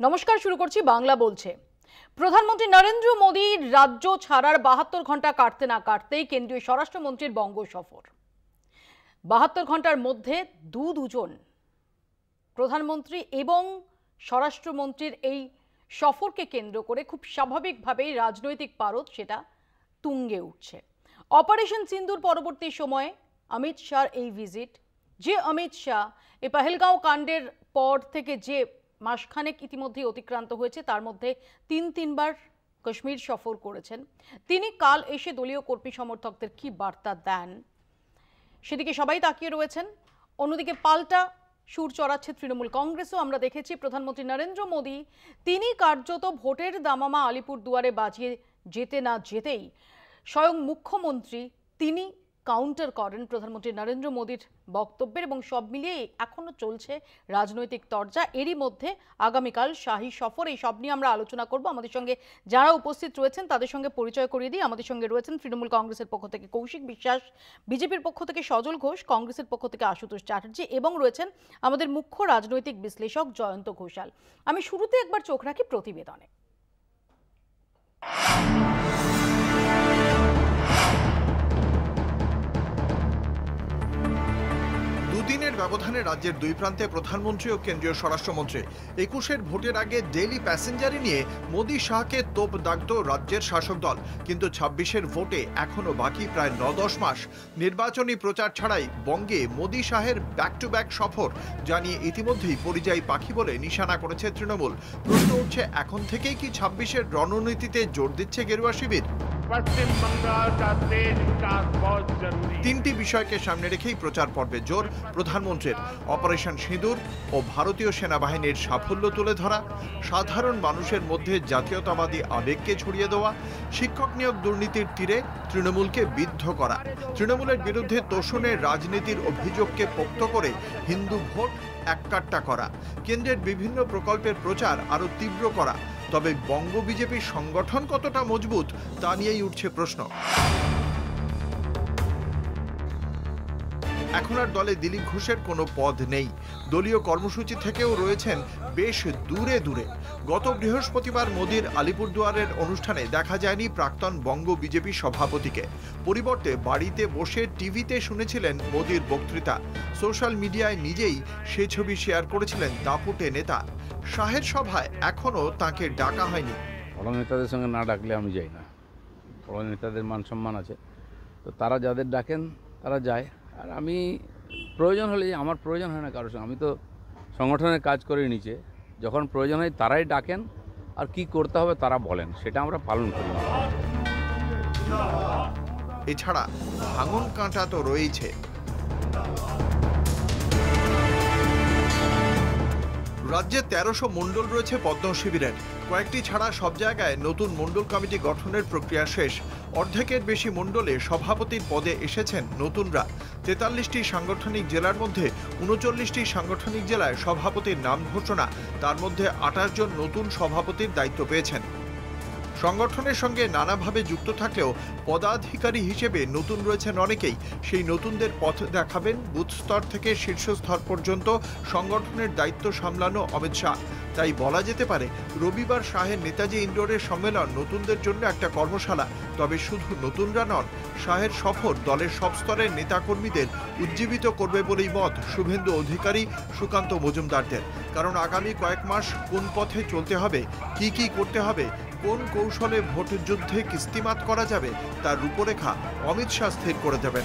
নমস্কার, শুরু করছি বাংলা বলছে। প্রধানমন্ত্রী নরেন্দ্র মোদীর রাজ্য ছাড়ার ৭২ ঘন্টা কাটতে না কাটতেই কেন্দ্রীয় স্বরাষ্ট্রমন্ত্রীর বঙ্গ সফর। ৭২ ঘন্টার মধ্যে দুজন প্রধানমন্ত্রী এবং স্বরাষ্ট্রমন্ত্রীর এই সফরকে কেন্দ্র করে খুব স্বাভাবিকভাবেই রাজনৈতিক পারদ সেটা তুঙ্গে উঠছে। অপারেশন সিন্দুর পরবর্তী সময়ে অমিত শাহর এই ভিজিট, যে অমিত শাহ এই পহেলগাঁও কাণ্ডের পর থেকে যে মাসখানেক ইতিমধ্যেই অতিক্রান্ত হয়েছে, তার মধ্যে তিনবার কাশ্মীর সফর করেছেন। তিনি কাল এসে দলীয় কর্মী সমর্থকদের কি বার্তা দেন সেদিকে সবাই তাকিয়ে রয়েছেন। অন্যদিকে পাল্টা সুর চড়াচ্ছে তৃণমূল কংগ্রেসও। আমরা দেখেছি প্রধানমন্ত্রী নরেন্দ্র মোদী তিনি কার্যত ভোটের দামামা আলিপুরদুয়ারে বাজিয়ে যেতে না যেতেই স্বয়ং মুখ্যমন্ত্রী তিনি কাউন্টার করেন প্রধানমন্ত্রী নরেন্দ্র মোদীর বক্তব্যের, এবং সব মিলিয়ে এখনো চলছে রাজনৈতিক তরজা। এরই মধ্যে আগামীকাল শাহী সফর, এই সব নিয়ে আমরা আলোচনা করব। আমাদের সঙ্গে যারা উপস্থিত রয়েছেন তাদের সঙ্গে পরিচয় করিয়ে দিই। আমাদের সঙ্গে রয়েছেন তৃণমূল কংগ্রেসের পক্ষ থেকে কৌশিক বিশ্বাস, বিজেপির পক্ষ থেকে সজল ঘোষ, কংগ্রেসের পক্ষ থেকে আশুতোষ চ্যাটার্জি এবং রয়েছেন আমাদের মুখ্য রাজনৈতিক বিশ্লেষক জয়ন্ত ঘোষাল। আমি শুরুতে একবার চোখ রাখি প্রতিবেদনে। দুদিনের ব্যবধানে রাজ্যের দুই প্রান্তে প্রধানমন্ত্রী ও কেন্দ্রীয় স্বরাষ্ট্রমন্ত্রী। ২১-এর ভোটের আগে ডেইলি প্যাসেঞ্জারি নিয়ে মোদী শাহকে তোপ দাগত রাজ্যের শাসক দল, কিন্তু ২৬-এর ভোটে এখনো বাকি প্রায় ৯-১০ মাস। নির্বাচনী প্রচার ছাড়াই বঙ্গে মোদী শাহের ব্যাক টু ব্যাক সফর জানিয়ে ইতিমধ্যেই পরিযায়ী পাখি বলে নিশানা করেছে তৃণমূল। প্রশ্ন উঠছে, এখন থেকেই কি ২৬-এর রণনীতিতে জোর দিচ্ছে গেরুয়া শিবির? তিনটি বিষয়কে সামনে রেখেই প্রচার পর্বে জোর প্রধানমন্ত্রীর। অপারেশন সিঁদুর ও ভারতীয় সেনাবাহিনীর সাফল্য তুলে ধরা, সাধারণ মানুষের মধ্যে জাতীয়তাবাদী আবেগকে ছড়িয়ে দেওয়া, শিক্ষক নিয়োগ দুর্নীতির তীরে তৃণমূলকে বিদ্ধ করা, তৃণমূলের বিরুদ্ধে তোষণের রাজনীতির অভিযোগকে পোক্ত করে হিন্দু ভোট এককাট্টা করা, কেন্দ্রের বিভিন্ন প্রকল্পের প্রচার আরো তীব্র করা। তবে বঙ্গ বিজেপির সংগঠন কতটা মজবুত তা নিয়েই উঠছে প্রশ্ন। এখন আর দলে দিলীপ ঘোষের কোনো পদ নেই, দলীয় কর্মসূচি থেকেও রয়েছেন বেশ দূরে দূরে। গত বৃহস্পতিবার মোদীর আলিপুরদুয়ারের অনুষ্ঠানে দেখা যায়নি প্রাক্তন বঙ্গ বিজেপি সভাপতিকে। পরিবর্তে বাড়িতে বসে টিভিতে শুনেছিলেন মোদীর বক্তৃতা। সোশ্যাল মিডিয়ায় নিজেই সে ছবি শেয়ার করেছিলেন দাপুটে নেতা। শাহের সভায় এখনো তাকে ডাকা হয়নি। বড় নেতাদের সঙ্গে না ডাকলে আমি যাই না। বড় নেতাদের মান সম্মান আছে, তো তারা যাদের ডাকেন তারা যায়। আর আমি প্রয়োজন হলে, আমার প্রয়োজন হয় না কারোর সঙ্গে, আমি তো সংগঠনের কাজ করে নিচে, যখন প্রয়োজন হয় তারাই ডাকেন আর কি করতে হবে তারা বলেন, সেটা আমরা পালন করি। এছাড়া ভাঙন কাঁটা তো রয়েছে। রাজ্যে ১৩০০ মণ্ডল রয়েছে পদ্ম শিবিরের। কয়েকটি ছাড়া সব জায়গায় নতুন মণ্ডল কমিটি গঠনের প্রক্রিয়া শেষ। অর্ধেকের বেশি মণ্ডলে সভাপতির পদে এসেছেন নতুনরা। ৪৩টি সাংগঠনিক জেলার মধ্যে ৩৯টি সাংগঠনিক জেলায় সভাপতির নাম ঘোষণা, তার মধ্যে ২৮ জন নতুন সভাপতির দায়িত্ব পেয়েছেন। সংগঠনের সঙ্গে নানাভাবে যুক্ত থাকলেও পদাধিকারী হিসেবে নতুন রয়েছেন অনেকেই। সেই নতুনদের পথ দেখাবেন বুথ স্তর থেকে শীর্ষ স্তর পর্যন্ত সংগঠনের দায়িত্ব সামলানো অমিত শাহ। তাই বলা যেতে পারে রবিবার শাহের নেতাজি ইন্ডোরের সম্মেলন নতুনদের জন্য একটা কর্মশালা। তবে শুধু নতুনরা নন, শাহের সফর দলের সব স্তরের নেতাকর্মীদের উজ্জীবিত করবে বলেই মত শুভেন্দু অধিকারী, সুকান্ত মজুমদারদের। কারণ আগামী কয়েক মাস কোন পথে চলতে হবে, কি করতে হবে, কোন কৌশলে ভোট যুদ্ধে কিস্তিমাত করা যাবে তার রূপরেখা অমিত শাহ স্থির করে দেবেন।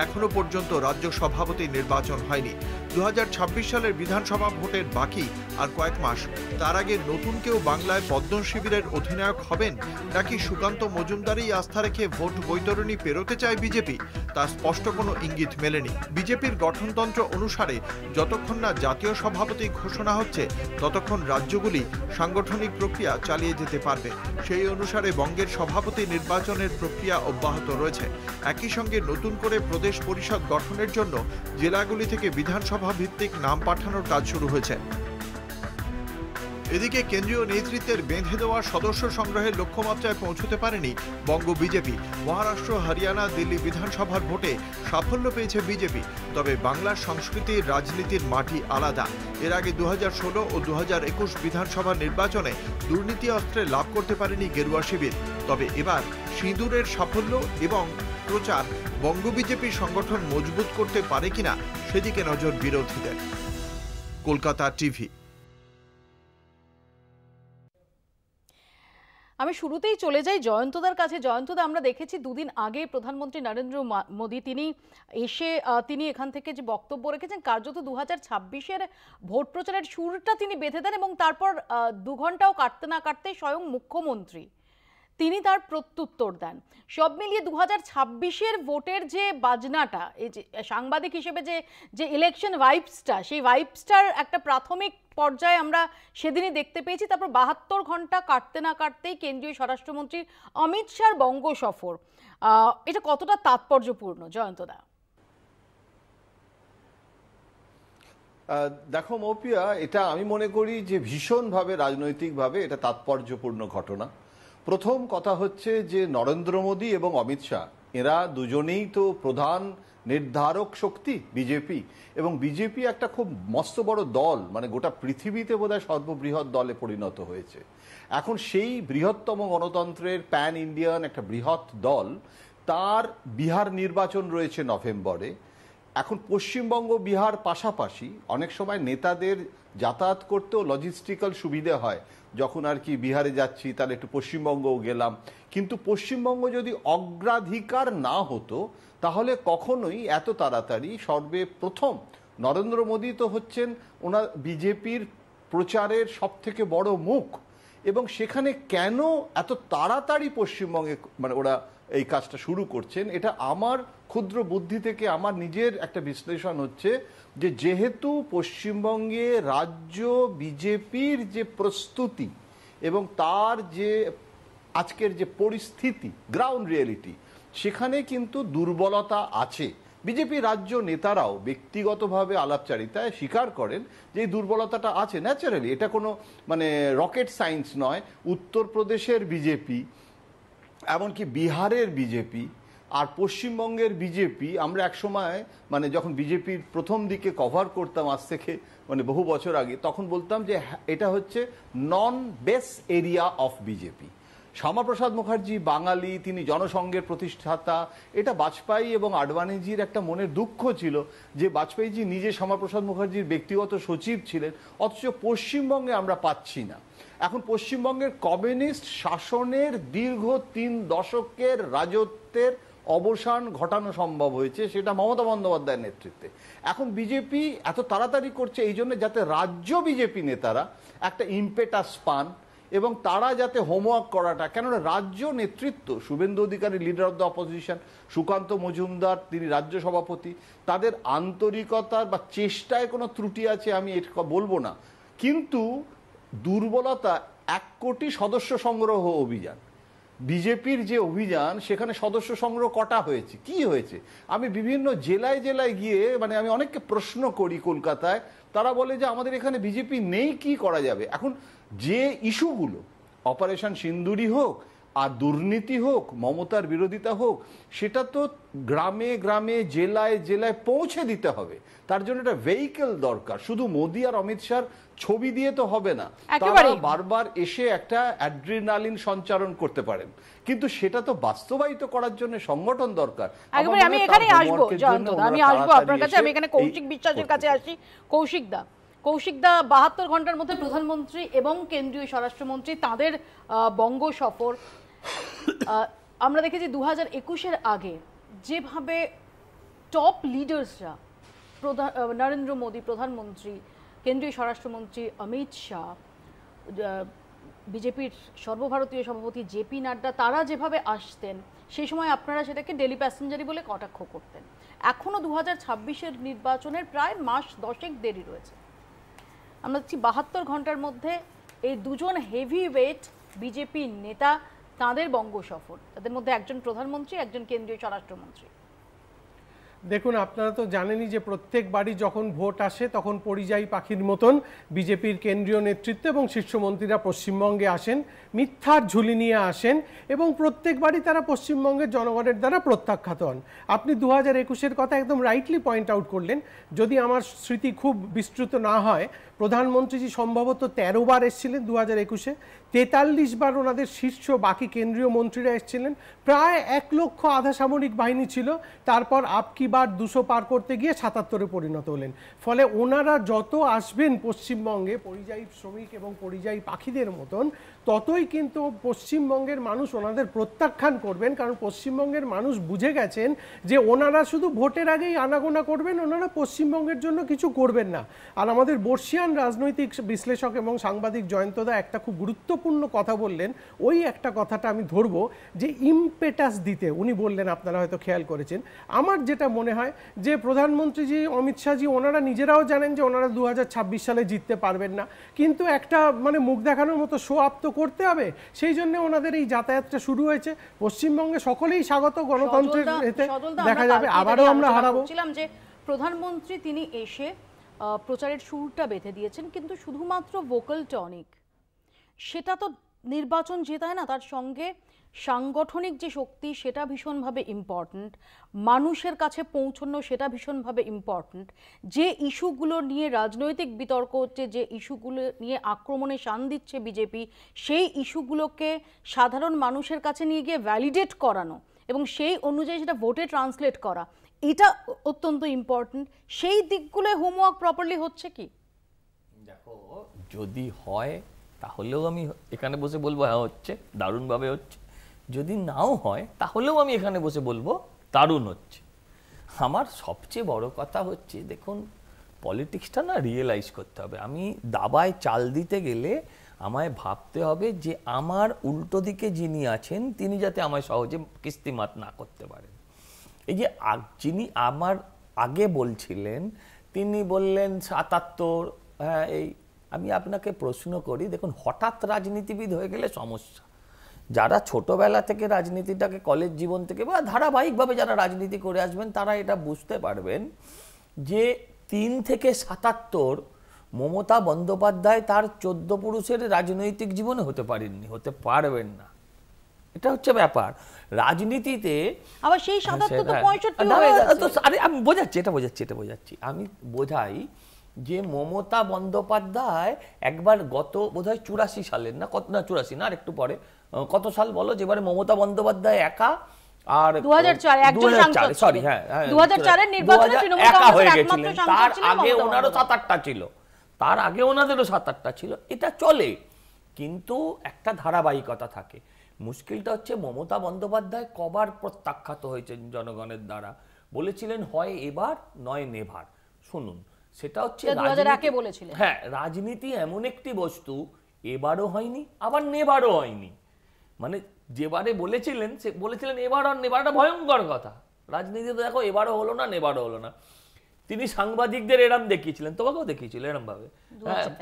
এখনো পর্যন্ত রাজ্য সভাপতি নির্বাচন হয়নি। ২০২৬ সালের বিধানসভা ভোটের বাকি আর কয়েক মাস। তার আগে নতুন কেউ বাংলায় পদ্ম শিবিরের অধিনায়ক হবেন, নাকি সুকান্ত মজুমদারই আস্থা রেখে ভোট বৈতরণী পেরোতে চায় বিজেপি, তার স্পষ্ট কোনো ইঙ্গিত মেলেনি। বিজেপির গঠনতন্ত্র অনুসারে যতক্ষণ না জাতীয় সভাপতি ঘোষণা হচ্ছে ততক্ষণ রাজ্যগুলি সাংগঠনিক প্রক্রিয়া চালিয়ে যেতে পারবে। সেই অনুসারে বঙ্গের সভাপতি নির্বাচনের প্রক্রিয়া অব্যাহত রয়েছে। একই সঙ্গে নতুন করে প্রদেশ পরিষদ গঠনের জন্য জেলাগুলি থেকে বিধানসভা ভিত্তিক নাম পাঠানোর কাজ শুরু হয়েছে। এদিকে কেন্দ্রীয় নেতৃত্বের বেঁধে দেওয়া সদস্য সংগ্রহের লক্ষ্যমাত্রায় পৌঁছতে পারেনি বঙ্গ বিজেপি। মহারাষ্ট্র, হরিয়ানা, দিল্লি বিধানসভার ভোটে সাফল্য পেয়েছে বিজেপি। তবে বাংলার সংস্কৃতি রাজনীতির মাটি আলাদা। এর আগে 2016 ও 2021 বিধানসভা নির্বাচনে দুর্নীতি অস্ত্রে লাভ করতে পারেনি গেরুয়া শিবির। তবে এবার সিঁদুরের সাফল্য এবং প্রচার বঙ্গ বিজেপির সংগঠন মজবুত করতে পারে কিনা সেদিকে নজর বিরোধীদের। কলকাতা টিভি। আমি শুরুতেই চলে যাই জয়ন্তদার কাছে। জয়ন্তদা, আমরা দেখেছি দুদিন আগে প্রধানমন্ত্রী নরেন্দ্র মোদী তিনি এখান থেকে যে বক্তব্য রেখেছেন, কার্যত 2026-এর ভোট প্রচারের সুরটা তিনি বেঁধে দেন এবং তারপর 2 ঘন্টাও কাটতে না কাটতেই স্বয়ং মুখ্যমন্ত্রী তিনি তার প্রত্যুত্তর দেন। সব মিলিয়ে 2026-এর ভোটের যে বাজনাটা, এই যে সাংবাদিক হিসেবে যে ইলেকশন ভাইবসটা, সেই ভাইবসটার একটা প্রাথমিক পর্যায়ে আমরা সেদিনই দেখতে পেয়েছি। তারপর 72 ঘন্টা কাটতে না কাটতেই কেন্দ্রীয় স্বরাষ্ট্রমন্ত্রী অমিত শাহর বঙ্গ সফর। এটা কতটা তাৎপর্যপূর্ণ জয়ন্তদা? দেখো মৌপিয়া, এটা আমি মনে করি যে ভীষণভাবে রাজনৈতিকভাবে এটা তাৎপর্যপূর্ণ ঘটনা। প্রথম কথা হচ্ছে যে নরেন্দ্র মোদী এবং অমিত শাহ এরা দুজনেই তো প্রধান নির্ধারক শক্তি বিজেপি, এবং বিজেপি একটা খুব মস্ত বড় দল, মানে গোটা পৃথিবীতে বোধহয় সর্ববৃহৎ দলে পরিণত হয়েছে। এখন সেই বৃহত্তম গণতন্ত্রের প্যান ইন্ডিয়ান একটা বৃহৎ দল, তার বিহার নির্বাচন রয়েছে নভেম্বরে। এখন পশ্চিমবঙ্গ বিহার পাশাপাশি অনেক সময় নেতাদের যাতায়াত করতেও লজিস্টিক্যাল সুবিধে হয়, যখন আর কি বিহারে যাচ্ছি তাহলে একটু পশ্চিমবঙ্গও গেলাম। কিন্তু পশ্চিমবঙ্গ যদি অগ্রাধিকার না হতো তাহলে কখনোই এত তাড়াতাড়ি সর্বপ্রথম নরেন্দ্র মোদী তো হচ্ছেন ওনার বিজেপির প্রচারের সব থেকে বড় মুখ, এবং সেখানে কেন এত তাড়াতাড়ি পশ্চিমবঙ্গে মানে ওরা এই কাজটা শুরু করছেন, এটা আমার ক্ষুদ্র বুদ্ধি থেকে আমার নিজের একটা বিশ্লেষণ হচ্ছে যে যেহেতু পশ্চিমবঙ্গে রাজ্য বিজেপির যে প্রস্তুতি এবং তার যে আজকের যে পরিস্থিতি, গ্রাউন্ড রিয়েলিটি, সেখানে কিন্তু দুর্বলতা আছে। বিজেপি রাজ্য নেতারাও ব্যক্তিগতভাবে আলাপচারিতায় স্বীকার করেন যে এই দুর্বলতাটা আছে ন্যাচারালি, এটা কোনো মানে রকেট সায়েন্স নয়। উত্তরপ্রদেশের বিজেপি, এমনকি বিহারের বিজেপি আর পশ্চিমবঙ্গের বিজেপি, আমরা একসময় মানে যখন বিজেপির প্রথম দিকে কভার করতাম আজ থেকে মানে বহু বছর আগে, তখন বলতাম যে এটা হচ্ছে non base area of BJP. Shyama Prasad Mukherjee বাঙালি, তিনি জনসংঘের প্রতিষ্ঠাতা। এটা বাজপেয়ী এবং আডবাণীজির একটা মনের দুঃখ ছিল যে বাজপেয়ীজি নিজে শ্যামাপ্রসাদ মুখার্জির ব্যক্তিগত সচিব ছিলেন, অথচ পশ্চিমবঙ্গে আমরা পাচ্ছি না। এখন পশ্চিমবঙ্গের কমিউনিস্ট শাসনের দীর্ঘ 3 দশকের রাজত্বের অবসান ঘটানো সম্ভব হয়েছে, সেটা মমতা বন্দ্যোপাধ্যায়ের নেতৃত্বে। এখন বিজেপি এত তাড়াতাড়ি করছে এই জন্য যাতে রাজ্য বিজেপি নেতারা একটা ইম্পেটাস পান এবং তারা যাতে হোমওয়ার্ক করাটা, কেননা রাজ্য নেতৃত্ব, Suvendu Adhikari leader of the opposition, Sukanta Majumdar তিনি রাজ্য সভাপতি, তাদের আন্তরিকতার বা চেষ্টায় কোনো ত্রুটি আছে আমি এটা বলবো না, কিন্তু দুর্বলতা 1 কোটি সদস্য সংগ্রহ অভিযান, বিজেপির যে অভিযান সেখানে সদস্য সংগ্রহ কটা হয়েছে, কি হয়েছে? আমি বিভিন্ন জেলায় জেলায় গিয়ে মানে আমি অনেককে প্রশ্ন করি কলকাতায়, তারা বলে যে আমাদের এখানে বিজেপি নেই, কি করা যাবে? এখন যে ইস্যুগুলো, অপারেশন সিন্দুরি হোক আর দুর্নীতি হোক, মমতার বিরোধিতা হোক, সেটা তো গ্রামে গ্রামে জেলায় জেলায় পৌঁছে দিতে হবে। তার জন্য একটা ভেহিকল দরকার। শুধু মোদী আর অমিত শাহর ছবি দিয়ে তো হবে না, তারা বারবার এসে একটা অ্যাড্রিনালিন সঞ্চারণ করতে পারেন, কিন্তু সেটা তো বাস্তবায়িত করার জন্য সংগঠন দরকার। আমি এখানে আসবো জয়ন্তদা, আমি আসবো আপনার কাছে। আমি এখানে কৌশিক বিশ্বাসের কাছে আসি। কৌশিকদা, 72 ঘন্টার মধ্যে প্রধানমন্ত্রী এবং কেন্দ্রীয় স্বরাষ্ট্রমন্ত্রী তাদের বঙ্গ সফর। আমরা দেখেছি 2021-এর আগে যেভাবে টপ লিডার্সরা, নরেন্দ্র মোদী প্রধানমন্ত্রী, কেন্দ্রীয় স্বরাষ্ট্রমন্ত্রী অমিত শাহ, বিজেপির সর্বভারতীয় সভাপতি জেপি নাড্ডা, তারা যেভাবে আসতেন সেই সময় আপনারা সেটাকে ডেলি প্যাসেঞ্জারি বলে কটাক্ষ করতেন। এখনও 2026-এর নির্বাচনের প্রায় মাস 10 দেরি রয়েছে। আমরা দেখছি 72 ঘন্টার মধ্যে এই দুজন হেভি ওয়েট বিজেপি নেতা তাদের বঙ্গ সফর, তাদের মধ্যে একজন প্রধানমন্ত্রী, একজন কেন্দ্রীয় স্বরাষ্ট্রমন্ত্রী। দেখুন, আপনারা তো জানেনই যে প্রত্যেকবারই যখন ভোট আসে তখন পরিযায়ী পাখির মতন বিজেপির কেন্দ্রীয় নেতৃত্ব এবং শীর্ষমন্ত্রীরা পশ্চিমবঙ্গে আসেন, মিথ্যার ঝুলি নিয়ে আসেন এবং প্রত্যেকবারই তারা পশ্চিমবঙ্গের জনগণের দ্বারা প্রত্যাখ্যাত হন। আপনি 2021-এর কথা একদম রাইটলি পয়েন্ট আউট করলেন। যদি আমার স্মৃতি খুব বিস্তৃত না হয়, প্রধানমন্ত্রীজি সম্ভবত 13 বার এসেছিলেন 2021-এ, 43 বার ওনাদের শীর্ষ বাকি কেন্দ্রীয় মন্ত্রীরা এসেছিলেন, প্রায় 1 লক্ষ আধা সামরিক বাহিনী ছিল। তারপর আপকি বার 200 পার করতে গিয়ে 77-এ পরিণত হলেন। ফলে ওনারা যত আসবেন পশ্চিমবঙ্গে পরিযায়ী শ্রমিক এবং পরিযায়ী পাখিদের মতন, ততই কিন্তু পশ্চিমবঙ্গের মানুষ ওনাদের প্রত্যাখ্যান করবেন, কারণ পশ্চিমবঙ্গের মানুষ বুঝে গেছেন যে ওনারা শুধু ভোটের আগেই আনাগোনা করবেন, ওনারা পশ্চিমবঙ্গের জন্য কিছু করবেন না। আর আমাদের বর্ষিয়ান রাজনৈতিক বিশ্লেষক এবং সাংবাদিক জয়ন্তদা একটা খুব গুরুত্বপূর্ণ কথা বললেন, ওই একটা কথাটা আমি ধরবো, যে ইমপেটাস দিতে উনি বললেন, আপনারা হয়তো খেয়াল করেছেন। আমার যেটা মনে হয় যে প্রধানমন্ত্রীজি অমিত শাহজি ওনারা নিজেরাও জানেন যে ওনারা 2026 সালে জিততে পারবেন না, কিন্তু একটা মানে মুখ দেখানোর মতো শো আপ তো করতে হবে, সেই জন্য ওনাদের এই যাতায়াতটা শুরু হয়েছে। পশ্চিমবঙ্গে সকলেই স্বাগত, গণতন্ত্রের এতে দেখা যাবে আবারও আমরা হারাবো। বলছিলাম যে প্রধানমন্ত্রী তিনি এসে প্রচারের শুরুটা বেঁধে দিয়েছেন, কিন্তু শুধুমাত্র ভোকাল টনিক সেটা তো নির্বাচন জেতায় না, তার সঙ্গে সাংগঠনিক যে শক্তি সেটা ভীষণভাবে ইম্পর্ট্যান্ট, মানুষের কাছে পৌঁছানো সেটা ভীষণভাবে ইম্পর্ট্যান্ট, যে ইস্যুগুলো নিয়ে রাজনৈতিক বিতর্ক হচ্ছে, যে ইস্যুগুলো নিয়ে আক্রমণে শান দিচ্ছে বিজেপি, সেই ইস্যুগুলোকে সাধারণ মানুষের কাছে নিয়ে গিয়ে ভ্যালিডেট করানো এবং সেই অনুযায়ী সেটা ভোটে ট্রান্সলেট করা, এটা অত্যন্ত ইম্পর্ট্যান্ট। সেই দিকগুলো হোমওয়ার্ক প্রপারলি হচ্ছে কি? দেখো, যদি হয় তাহলেও আমি এখানে বসে বলবো হ্যাঁ হচ্ছে, দারুণভাবে হচ্ছে। যদি নাও হয় তাহলেও আমি এখানে বসে বলবো দারুণ হচ্ছে। আমার সবচেয়ে বড় কথা হচ্ছে, দেখুন পলিটিক্সটা না রিয়েলাইজ করতে হবে। আমি দাবায় চাল দিতে গেলে আমায় ভাবতে হবে যে আমার উল্টো দিকে যিনি আছেন তিনি যাতে আমায় সহজে কিস্তিমাত না করতে পারেন। এই যে যিনি আমার আগে বলছিলেন, তিনি বললেন 77, হ্যাঁ এই আমি আপনাকে প্রশ্ন করি, দেখুন হঠাৎ রাজনীতিবিদ হয়ে গেলে সমস্যা। যারা ছোটবেলা থেকে রাজনীতিটাকে কলেজ জীবন থেকে বা ধারাবাহিকভাবে যারা রাজনীতি করে আসবেন তারা এটা বুঝতে পারবেন যে 3 থেকে 77 মমতা বন্দ্যোপাধ্যায় তার 14 পুরুষের রাজনৈতিক জীবনে হতে পারেননি, হতে পারবেন না। এটা হচ্ছে ব্যাপার রাজনীতিতে। আবার সেই 77 তো 65 হয়ে গেছে। আরে আমি বোঝাচ্ছি আমি বোঝাই যে মমতা বন্দ্যোপাধ্যায় একবার গত বোধহয় 84 সালের না, কত না 84 না, আর একটু পরে কত সাল বলো, যেবারে মমতা বন্দ্যোপাধ্যায় একা আর 2004 একজন সাংসদ, সরি হ্যাঁ 2004 এর নির্বাচনে তৃণমূল কংগ্রেসের একমাত্র সাংসদ ছিলেন। তার আগে ওনারও 7-8টা ছিল, তার আগে ওনাদেরও 7-8টা ছিল, এটা চলে, কিন্তু একটা ধারাবাহিকতা থাকে। মুশকিলটা হচ্ছে মমতা বন্দ্যোপাধ্যায় কবার প্রত্যাখ্যাত হয়েছেন জনগণের দ্বারা, বলেছিলেন হয় এবার নয় নেভার। শুনুন, সেটা হচ্ছে 2001-এ বলেছিলেন। হ্যাঁ, রাজনীতি এমন একটি বস্তু, এবারও হয়নি আবার নেবারও হয়নি। মানে যেবারে বলেছিলেন সে বলেছিলেন এবার আর নেবারটা ভয়ঙ্কর কথা। রাজনীতিতে দেখো এবারও হলো না, নেবারও হলো না। তিনি সাংবাদিকদের এরম দেখিয়েছিলেন, তোমাকেও দেখিয়েছিল এরম ভাবে।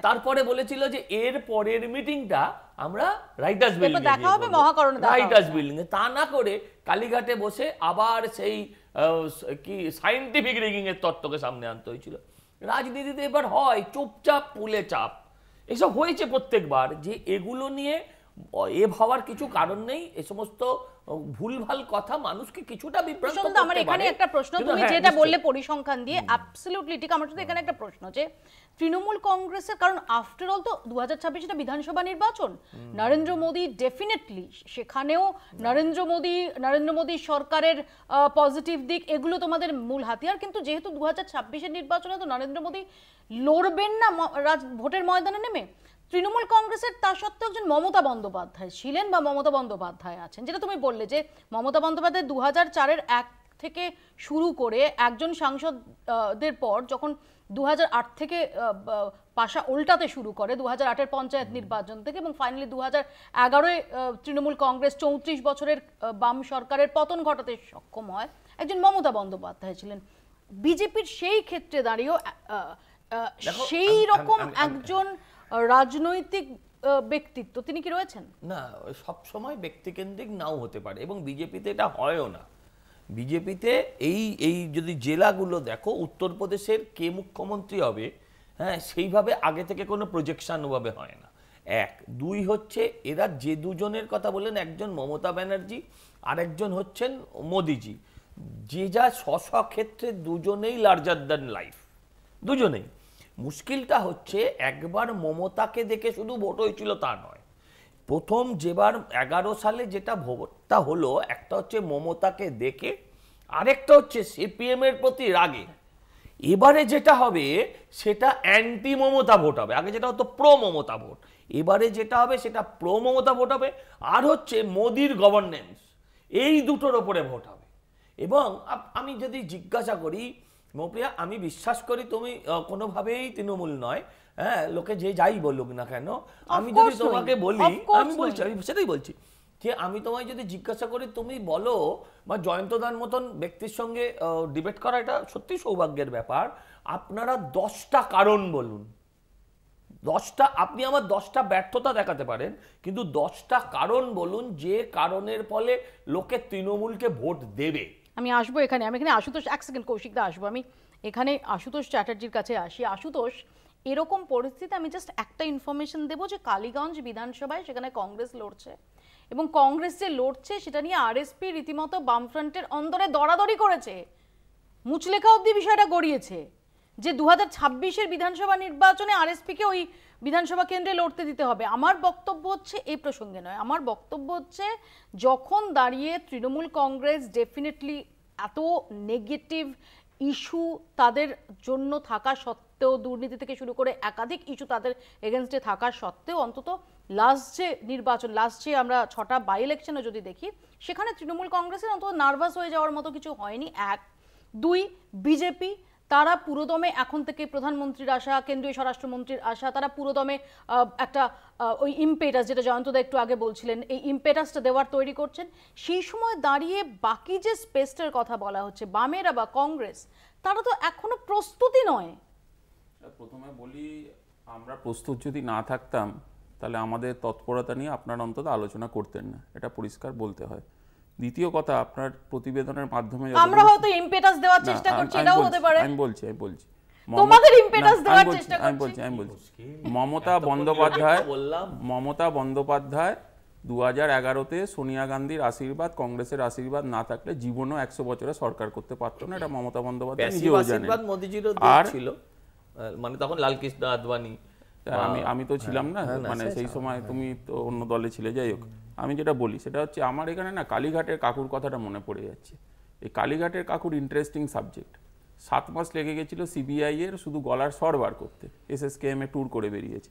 তারপরে বলেছিল যে এর পরের মিটিংটা আমরা রাইটার্স বিল্ডিং এ, তা না করে কালীঘাটে বসে আবার সেই কি সায়েন্টিফিক রিগিং এর তত্ত্বকে সামনে আনতে হয়েছিল। রাজনীতিতে এবার হয় চুপচাপ পুলে চাপ, এসব হয়েছে প্রত্যেকবার। যে এগুলো নিয়ে এ ভাবার কিছু কারণ নেই, এ সমস্ত ভুলভাল কথা মানুষকে কিছুটা বিভ্রান্ত করতে পারে। আমার এখানে একটা প্রশ্ন, তুমি যেটা বললে পরিসংখ্যান দিয়ে অ্যাবসলিউটলি ঠিক, আমার শুধু এখানে একটা প্রশ্ন যে তৃণমূল কংগ্রেসের, কারণ আফটার অল তো 2026 এটা বিধানসভা নির্বাচন, নরেন্দ্র মোদী ডেফিনেটলি সেখানেও নরেন্দ্র মোদী সরকারের পজিটিভ দিক এগুলো তোমাদের মূল হাতিয়ার, কিন্তু যেহেতু 2026-এর নির্বাচনে তো নরেন্দ্র মোদী লড়বেন না ভোটের ময়দানে নেমে, তৃণমূল কংগ্রেসের তা সত্ত্বেও একজন মমতা বন্দ্যোপাধ্যায় ছিলেন বা মমতা বন্দ্যোপাধ্যায় আছেন, যেটা তুমি বললে যে মমতা বন্দ্যোপাধ্যায় 2004-এর এক থেকে শুরু করে একজন সাংসদদের পর যখন 2008 থেকে পাশা উল্টাতে শুরু করে, 2008-এর পঞ্চায়েত নির্বাচন থেকে, এবং ফাইনালি 2011-এ তৃণমূল কংগ্রেস 34 বছরের বাম সরকারের পতন ঘটাতে সক্ষম হয়, একজন মমতা বন্দ্যোপাধ্যায় ছিলেন। বিজেপির সেই ক্ষেত্রে দাঁড়িয়েও সেই রকম একজন রাজনৈতিক ব্যক্তিত্ব তিনি কি রয়েছেন? না, সব সময় ব্যক্তিকেন্দ্রিক নাও হতে পারে এবং বিজেপিতে এটা হয়ও না। বিজেপিতে এই যদি জেলাগুলো দেখো, উত্তরপ্রদেশের কে মুখ্যমন্ত্রী হবে, হ্যাঁ, সেইভাবে আগে থেকে কোনো প্রজেকশন ওভাবে হয় না। এক, দুই হচ্ছে এরা যে দুজনের কথা বললেন, একজন মমতা ব্যানার্জি আর একজন হচ্ছেন মোদিজি, যে যা স্ব ক্ষেত্রে দুজনেই লার্জার দ্যান লাইফ, দুজনেই। মুশকিলটা হচ্ছে একবার মমতাকে দেখে শুধু ভোট হয়েছিল তা নয়, প্রথম যেবার 11 সালে যেটা ভোটটা হলো, একটা হচ্ছে মমতাকে দেখে, আরেকটা হচ্ছে সিপিএম এর প্রতি রাগে। এবারে যেটা হবে সেটা অ্যান্টি মমতা ভোট হবে। আগে যেটা হতো প্রো মমতা ভোট, এবারে যেটা হবে সেটা প্রো মমতা ভোট হবে, আর হচ্ছে মোদির গভর্নেন্স, এই দুটোর ওপরে ভোট হবে। এবং আমি যদি জিজ্ঞাসা করি মৌপ্রিয়া, আমি বিশ্বাস করি তুমি কোনোভাবেই তৃণমূল নয়, হ্যাঁ, লোকে যে যাই বলুক না কেন, আমি যদি তোমাকে বলি, আমি বলছি, আমি সেটাই বলছি যে আমি তোমায় যদি জিজ্ঞাসা করি, তুমি বলো, বা জয়ন্তদার মতন ব্যক্তির সঙ্গে ডিবেট করা এটা সত্যি সৌভাগ্যের ব্যাপার। আপনারা 10টা কারণ বলুন, 10টা, আপনি আমার 10টা ব্যর্থতা দেখাতে পারেন, কিন্তু 10টা কারণ বলুন যে কারণের ফলে লোকে তৃণমূলকে ভোট দেবে। আমি আসবো এখানে, আমি এখানে আশুতোষ, এক সেকেন্ড কৌশিকদা আসবো, আমি এখানে আশুতোষ চ্যাটার্জির কাছে আসি। আশুতোষ, এরকম পরিস্থিতি আমি জাস্ট একটা ইনফরমেশন দেবো যে কালীগঞ্জ বিধানসভায় সেখানে কংগ্রেস লড়ছে, এবং কংগ্রেস যে লড়ছে সেটা নিয়ে আরএসপি রীতিমতো বামফ্রন্টের অন্দরে দরাদরি করেছে, মুচলেখা অবধি বিষয়টা গড়িয়েছে যে 2026-এর বিধানসভা নির্বাচনে আরএসপিকে ওই বিধানসভা কেন্দ্রে লড়তে দিতে হবে। আমার বক্তব্য হচ্ছে এই প্রসঙ্গে নয়, আমার বক্তব্য হচ্ছে যখন দাঁড়িয়ে তৃণমূল কংগ্রেস ডেফিনেটলি এত নেগেটিভ ইস্যু তাদের জন্য থাকা সত্ত্বেও, দুর্নীতি থেকে শুরু করে একাধিক ইস্যু তাদের এগেনস্টে থাকা সত্ত্বেও, অন্তত লাস্ট যে নির্বাচন, লাস্ট যে আমরা 6টা বাই ইলেকশনে যদি দেখি, সেখানে তৃণমূল কংগ্রেসের অন্তত নার্ভাস হয়ে যাওয়ার মতো কিছু হয়নি। এক, দুই, বিজেপি তারা পুরোদমে এখন থেকে প্রধানমন্ত্রীর আশা, কেন্দ্রীয় স্বরাষ্ট্রমন্ত্রীর আশা, তারা পুরোদমে একটা ওই ইমপেটাস, যেটা জয়ন্তদা একটু আগে বলছিলেন, এই ইমপেটাসটা দেওয়ার তৈরি করছেন। সেই সময় দাঁড়িয়ে বাকি যে স্পেসটার কথা বলা হচ্ছে, বামেরা বা কংগ্রেস, তারা তো এখনো প্রস্তুতি নয়। প্রথমে বলি, আমরা প্রস্তুত যদি না থাকতাম তাহলে আমাদের তৎপরতা নিয়ে আপনারা অন্তত আলোচনা করতেন না, এটা পরিষ্কার বলতে হয়। দ্বিতীয় কথা, আপনার প্রতিবেদনের মাধ্যমে আমরা হয়তো ইমপেটাস দেওয়ার চেষ্টা করছি, এটাও হতে পারে। আমি বলছি তোমাদের ইমপেটাস দেওয়ার চেষ্টা করছি। আমি বলছি মমতা বন্দ্যোপাধ্যায় 2011-তে সোনিয়া গান্ধীর আশীর্বাদ, কংগ্রেসের আশীর্বাদ না থাকলে জীবনও 100 বছরে সরকার করতে পারতো না, এটা মমতা বন্দ্যোপাধ্যায় নিজেও জানেন। আর ছিল, মানে তখন লালকৃষ্ণ আদবানি, আমি তো ছিলাম না, মানে সেই সময় তুমি তো অন্য দলে ছিলে। যাই হোক, আমি যেটা বলি সেটা হচ্ছে, আমার এখানে না কালীঘাটের কাকুর কথাটা মনে পড়ে যাচ্ছে। এই কালীঘাটের কাকুর ইন্টারেস্টিং সাবজেক্ট। 7 মাস লেগে গেছিল সিবিআই এর শুধু গলার স্বর বার করতে, এসএসকেএম এ ট্যুর করে বেরিয়েছে।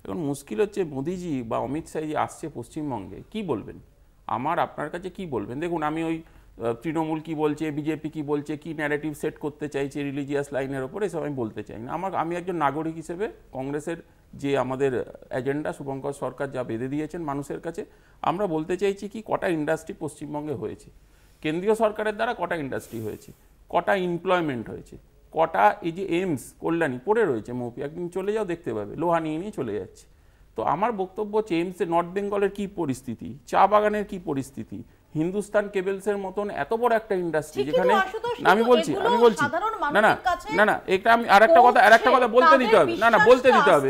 এখন মুশকিল হচ্ছে, মোদিজি বা অমিত শাহ যে আসছে পশ্চিমবঙ্গে, কি বলবেন? আমার আপনার কাছে কি বলবেন? দেখুন, আমি ওই তৃণমূল কি বলছে, বিজেপি কি বলছে, কি ন্যারেটিভ সেট করতে চাইছে রিলিজিয়াস লাইনের ওপর, এসব আমি বলতে চাই না। আমি একজন নাগরিক হিসেবে কংগ্রেসের যে আমাদের এজেন্ডা শুভঙ্কর সরকার যা বেঁধে দিয়েছেন মানুষের কাছে, আমরা বলতে চাইছি কি, কটা ইন্ডাস্ট্রি পশ্চিমবঙ্গে হয়েছে, কেন্দ্রীয় সরকারের দ্বারা কটা ইন্ডাস্ট্রি হয়েছে, কটা এমপ্লয়মেন্ট হয়েছে, কটা এই যে এইমস কল্যাণী পড়ে রয়েছে, মৌপি একদিন চলে যাও দেখতে পাবে, লোহা নিয়ে চলে যাচ্ছে। তো আমার বক্তব্য হচ্ছে, এইমসে নর্থ বেঙ্গলের কি পরিস্থিতি, চা বাগানের কি পরিস্থিতি, হিন্দুস্তান কেবলসের মতন এত বড় একটা ইন্ডাস্ট্রি যেখানে, আমি বলছি না এটা আমি আরেকটা কথা বলতে দিতে হবে, বলতে দিতে হবে,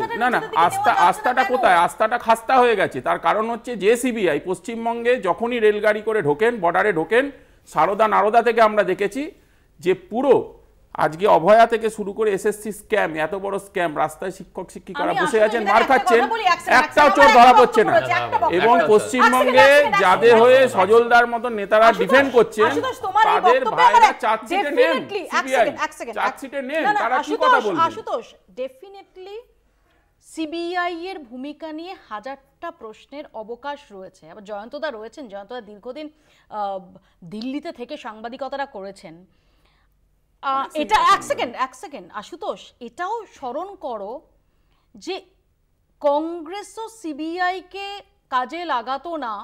আস্থাটা কোথায়? আস্থাটা খাস্তা হয়ে গেছে। তার কারণ হচ্ছে যে সিবিআই পশ্চিমবঙ্গে যখনই রেলগাড়ি করে ঢোকেন, বর্ডারে ঢোকেন, সারদা নারদা থেকে আমরা দেখেছি যে পুরো আজকে অভয়া থেকে শুরু করে এসএসসি স্ক্যাম, এত বড় স্ক্যাম, রাস্তায় শিক্ষক শিক্ষিকারা বসে আছেন, মার খাচ্ছেন, একটাও চোর ধরা পড়ছে না। এবং পশ্চিমবঙ্গে যাদের হয়ে সজলদার মতো নেতারা ডিফেন্ড করছেন, তাদের ভাইরা চার্জশিটে নেন, সিবিআই চার্জশিটে নেন, তারা কি কথা বলবেন? আশুতোষ, ডেফিনেটলি সিবিআই এর ভূমিকা নিয়ে হাজারটা প্রশ্নের অবকাশ রয়েছে। আবার জয়ন্তদা রয়েছেন, জয়ন্তদা দীর্ঘদিন দিল্লিতে থেকে সাংবাদিকতাটা করেছেন। এটা এক সেকেন্ড আশুতোষ, এটাও স্মরণ করো যে কংগ্রেসও সিবিআইকে কাজে লাগাতো না,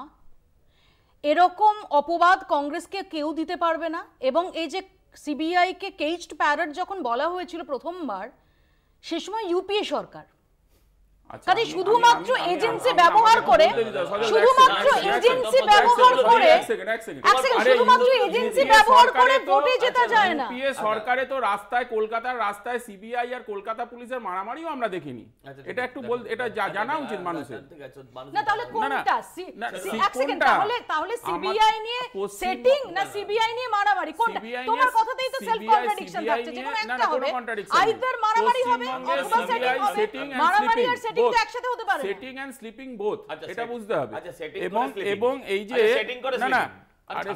এরকম অপবাদ কংগ্রেসকে কেউ দিতে পারবে না। এবং এই যে সিবিআইকে কেজড প্যারট যখন বলা হয়েছিল প্রথমবার, সে সময় ইউপিএ সরকার, কাজে শুধুমাত্র এজেন্সি ব্যবহার করে শুধুমাত্র এজেন্সি ব্যবহার করে শুধুমাত্র এজেন্সি ব্যবহার করে ভোটে জেতা যায় না। ইউপিএ সরকারে তো রাস্তায়, কলকাতার রাস্তায় সিবিআই আর কলকাতা পুলিশের মারামারিও আমরা দেখিনি। এটা একটু এটা জানা উচিত মানুষের। না তাহলে কোনটা? এক সেকেন্ড, তাহলে সিবিআই নিয়ে সেটিং না সিবিআই নিয়ে মারামারি কোনটা? তোমার কথাতেই তো সেলফ কন্ট্রাডিকশন থাকছে, যে কোনো একটা হবে। আইদার মারামারি হবে অথবা সেটিং হবে। মারামারি আর সেটিং তো একসাথে হতে পারে না। সেটিং এন্ড স্লিপিং বোথ, এটা বুঝতে হবে। এবং এই যে না না, আরে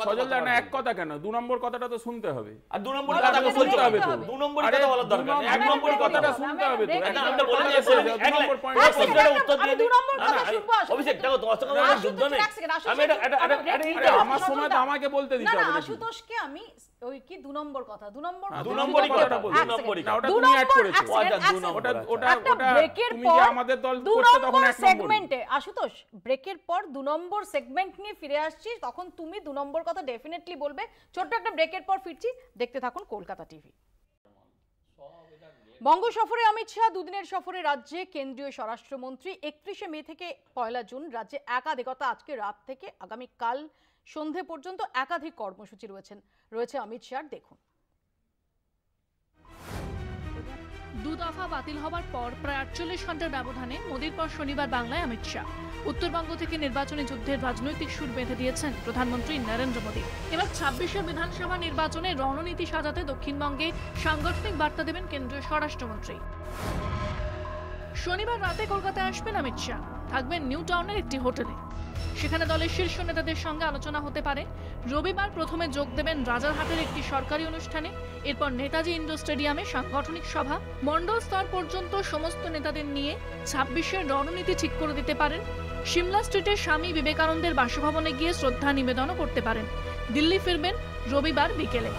সজলদা না, এক কথা কেন, 2 নম্বর কথাটা তো শুনতে হবে। আর 2 নম্বর কথা শুনতে হবে তো, 2 নম্বর কথা বলার দরকার নেই, 1 নম্বর কথাটা শুনতে হবে তো। আমরা বলে দিয়েছি 1 নম্বর পয়েন্টটা উত্তর দিয়ে দিই। 2 নম্বর কথা শুনবো। অভিষেক দেখো, তোমার সঙ্গে আমার যুদ্ধ নেই। আমি এটা আমার সময় তো আমাকে বলতে দিতে হবে। না আশুতোষকে আমি ওই কি 2 নম্বর কথা 2 নম্বরই কথাটা বল, 2 নম্বরই না, ওটা তুমি অ্যাড করেছো। ওটা তুমি যে আমাদের দল করতে তখন 1 নম্বর সেগমেন্টে। আশুতোষ, ব্রেকের পর 2 নম্বর সেগমেন্ট নিয়ে ফিরে আসছি, তখন তুমি 2 নম্বর কথা ডেফিনেটলি বলবে। ছোট্ট একটা ব্রেকের পর ফিরছি, দেখতে থাকুন কলকাতা টিভি। বঙ্গ সফরে অমিত শাহ 2 দিনের সফরে রাজ্যে। কেন্দ্রীয় স্বরাষ্ট্রমন্ত্রী 31শে মে থেকে 1 জুন রাজ্যে একাধিকত আজকে রাত থেকে আগামী কাল সন্ধে পর্যন্ত একাধিক কর্মসূচি রয়েছে অমিত শাহর। দেখুন। 2 দফা বাতিল হওয়ার পর প্রায় 48 ঘন্টার ব্যবধানে মোদির পর শনিবার বাংলায় অমিত শাহ। উত্তরবঙ্গ থেকে নির্বাচনী যুদ্ধের রাজনৈতিক সুর বেঁধে দিয়েছেন প্রধানমন্ত্রী নরেন্দ্র মোদী। এবার 26শে বিধানসভা নির্বাচনে রণনীতি সাজাতে দক্ষিণবঙ্গে সাংগঠনিক বার্তা দেবেন কেন্দ্রীয় স্বরাষ্ট্রমন্ত্রী। শনিবার রাতে কলকাতায় আসবেন অমিত শাহ, থাকবেন নিউ টাউনের একটি হোটেলে। সেখানে দলের শীর্ষ নেতাদের সঙ্গে আলোচনা হতে পারে। রবিবার প্রথমে যোগ দেবেন রাজারহাটের একটি সরকারি অনুষ্ঠানে, এরপর নেতাজি ইন্ডোর স্টেডিয়ামে সাংগঠনিক সভা। মণ্ডল স্তর পর্যন্ত সমস্ত নেতাদের নিয়ে 26-এর রণনীতি ঠিক করে দিতে পারেন। সিমলা স্ট্রিটের স্বামী বিবেকানন্দের বাসভবনে গিয়ে শ্রদ্ধা নিবেদনও করতে পারেন। দিল্লি ফিরবেন রবিবার বিকেলে।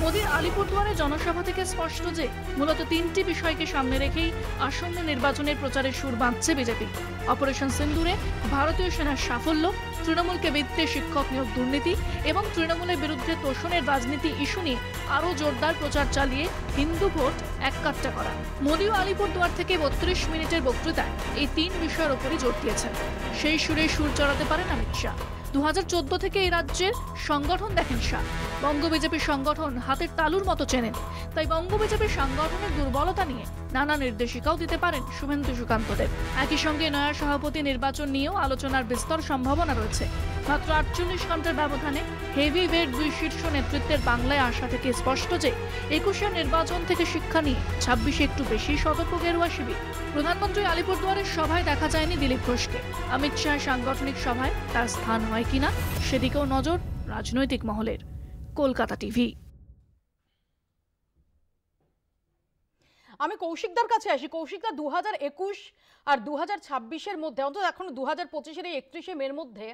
মোদির আলিপুরদুয়ারে জনসভা থেকে স্পষ্ট যে মূলত 3টি বিষয়কে সামনে রেখেই আসন্ন নির্বাচনের প্রচারের সুর বাঁধছে বিজেপি। অপারেশন সিন্দুরে ভারতীয় সেনার সাফল্য, তৃণমূলকে বিত্তে শিক্ষক নিয়োগ দুর্নীতি এবং তৃণমূলের বিরুদ্ধে তোষণের রাজনীতি ইস্যু নিয়ে আরও জোরদার প্রচার চালিয়ে হিন্দু ভোট এককাট্টা করা। মোদিও আলিপুরদুয়ার থেকে 32 মিনিটের বক্তৃতায় এই 3 বিষয়ের উপরই জোর দিয়েছেন। সেই সুরে সুর চড়াতে পারেন অমিত শাহ। 2014 থেকে এই রাজ্যের সংগঠন দেখেন শাহ। বঙ্গ বিজেপির সংগঠন হাতের তালুর মতো চেনেন, তাই বঙ্গ বিজেপির সংগঠনের দুর্বলতা নিয়ে নানা নির্দেশিকাও দিতে পারেন শুভেন্দু সুকান্তদের। একই সঙ্গে নয়া সভাপতি নির্বাচন নিয়েও আলোচনার বিস্তর সম্ভাবনা রয়েছে। মাত্র 48 ঘন্টার ব্যবধানে হেভি ওয়েট 2 শীর্ষ নেতৃত্বের বাংলায় আসা থেকে স্পষ্ট যে 21এর নির্বাচন থেকে শিক্ষা নিয়ে 26-এ একটু বেশি সতর্ক গেরুয়া শিবির। প্রধানমন্ত্রী আলিপুরদুয়ারের সভায় দেখা যায়নি দিলীপ ঘোষকে। অমিত শাহ সাংগঠনিক সভায় তার স্থান হয় কিনা সেদিকেও নজর রাজনৈতিক মহলের। কলকাতা টিভি। আমি কৌশিকদার কাছে আসি। কৌশিকদা, 2021 আর 2026-এর মধ্যে, অন্তত এখন 2025-এর এই 31শে মের মধ্যে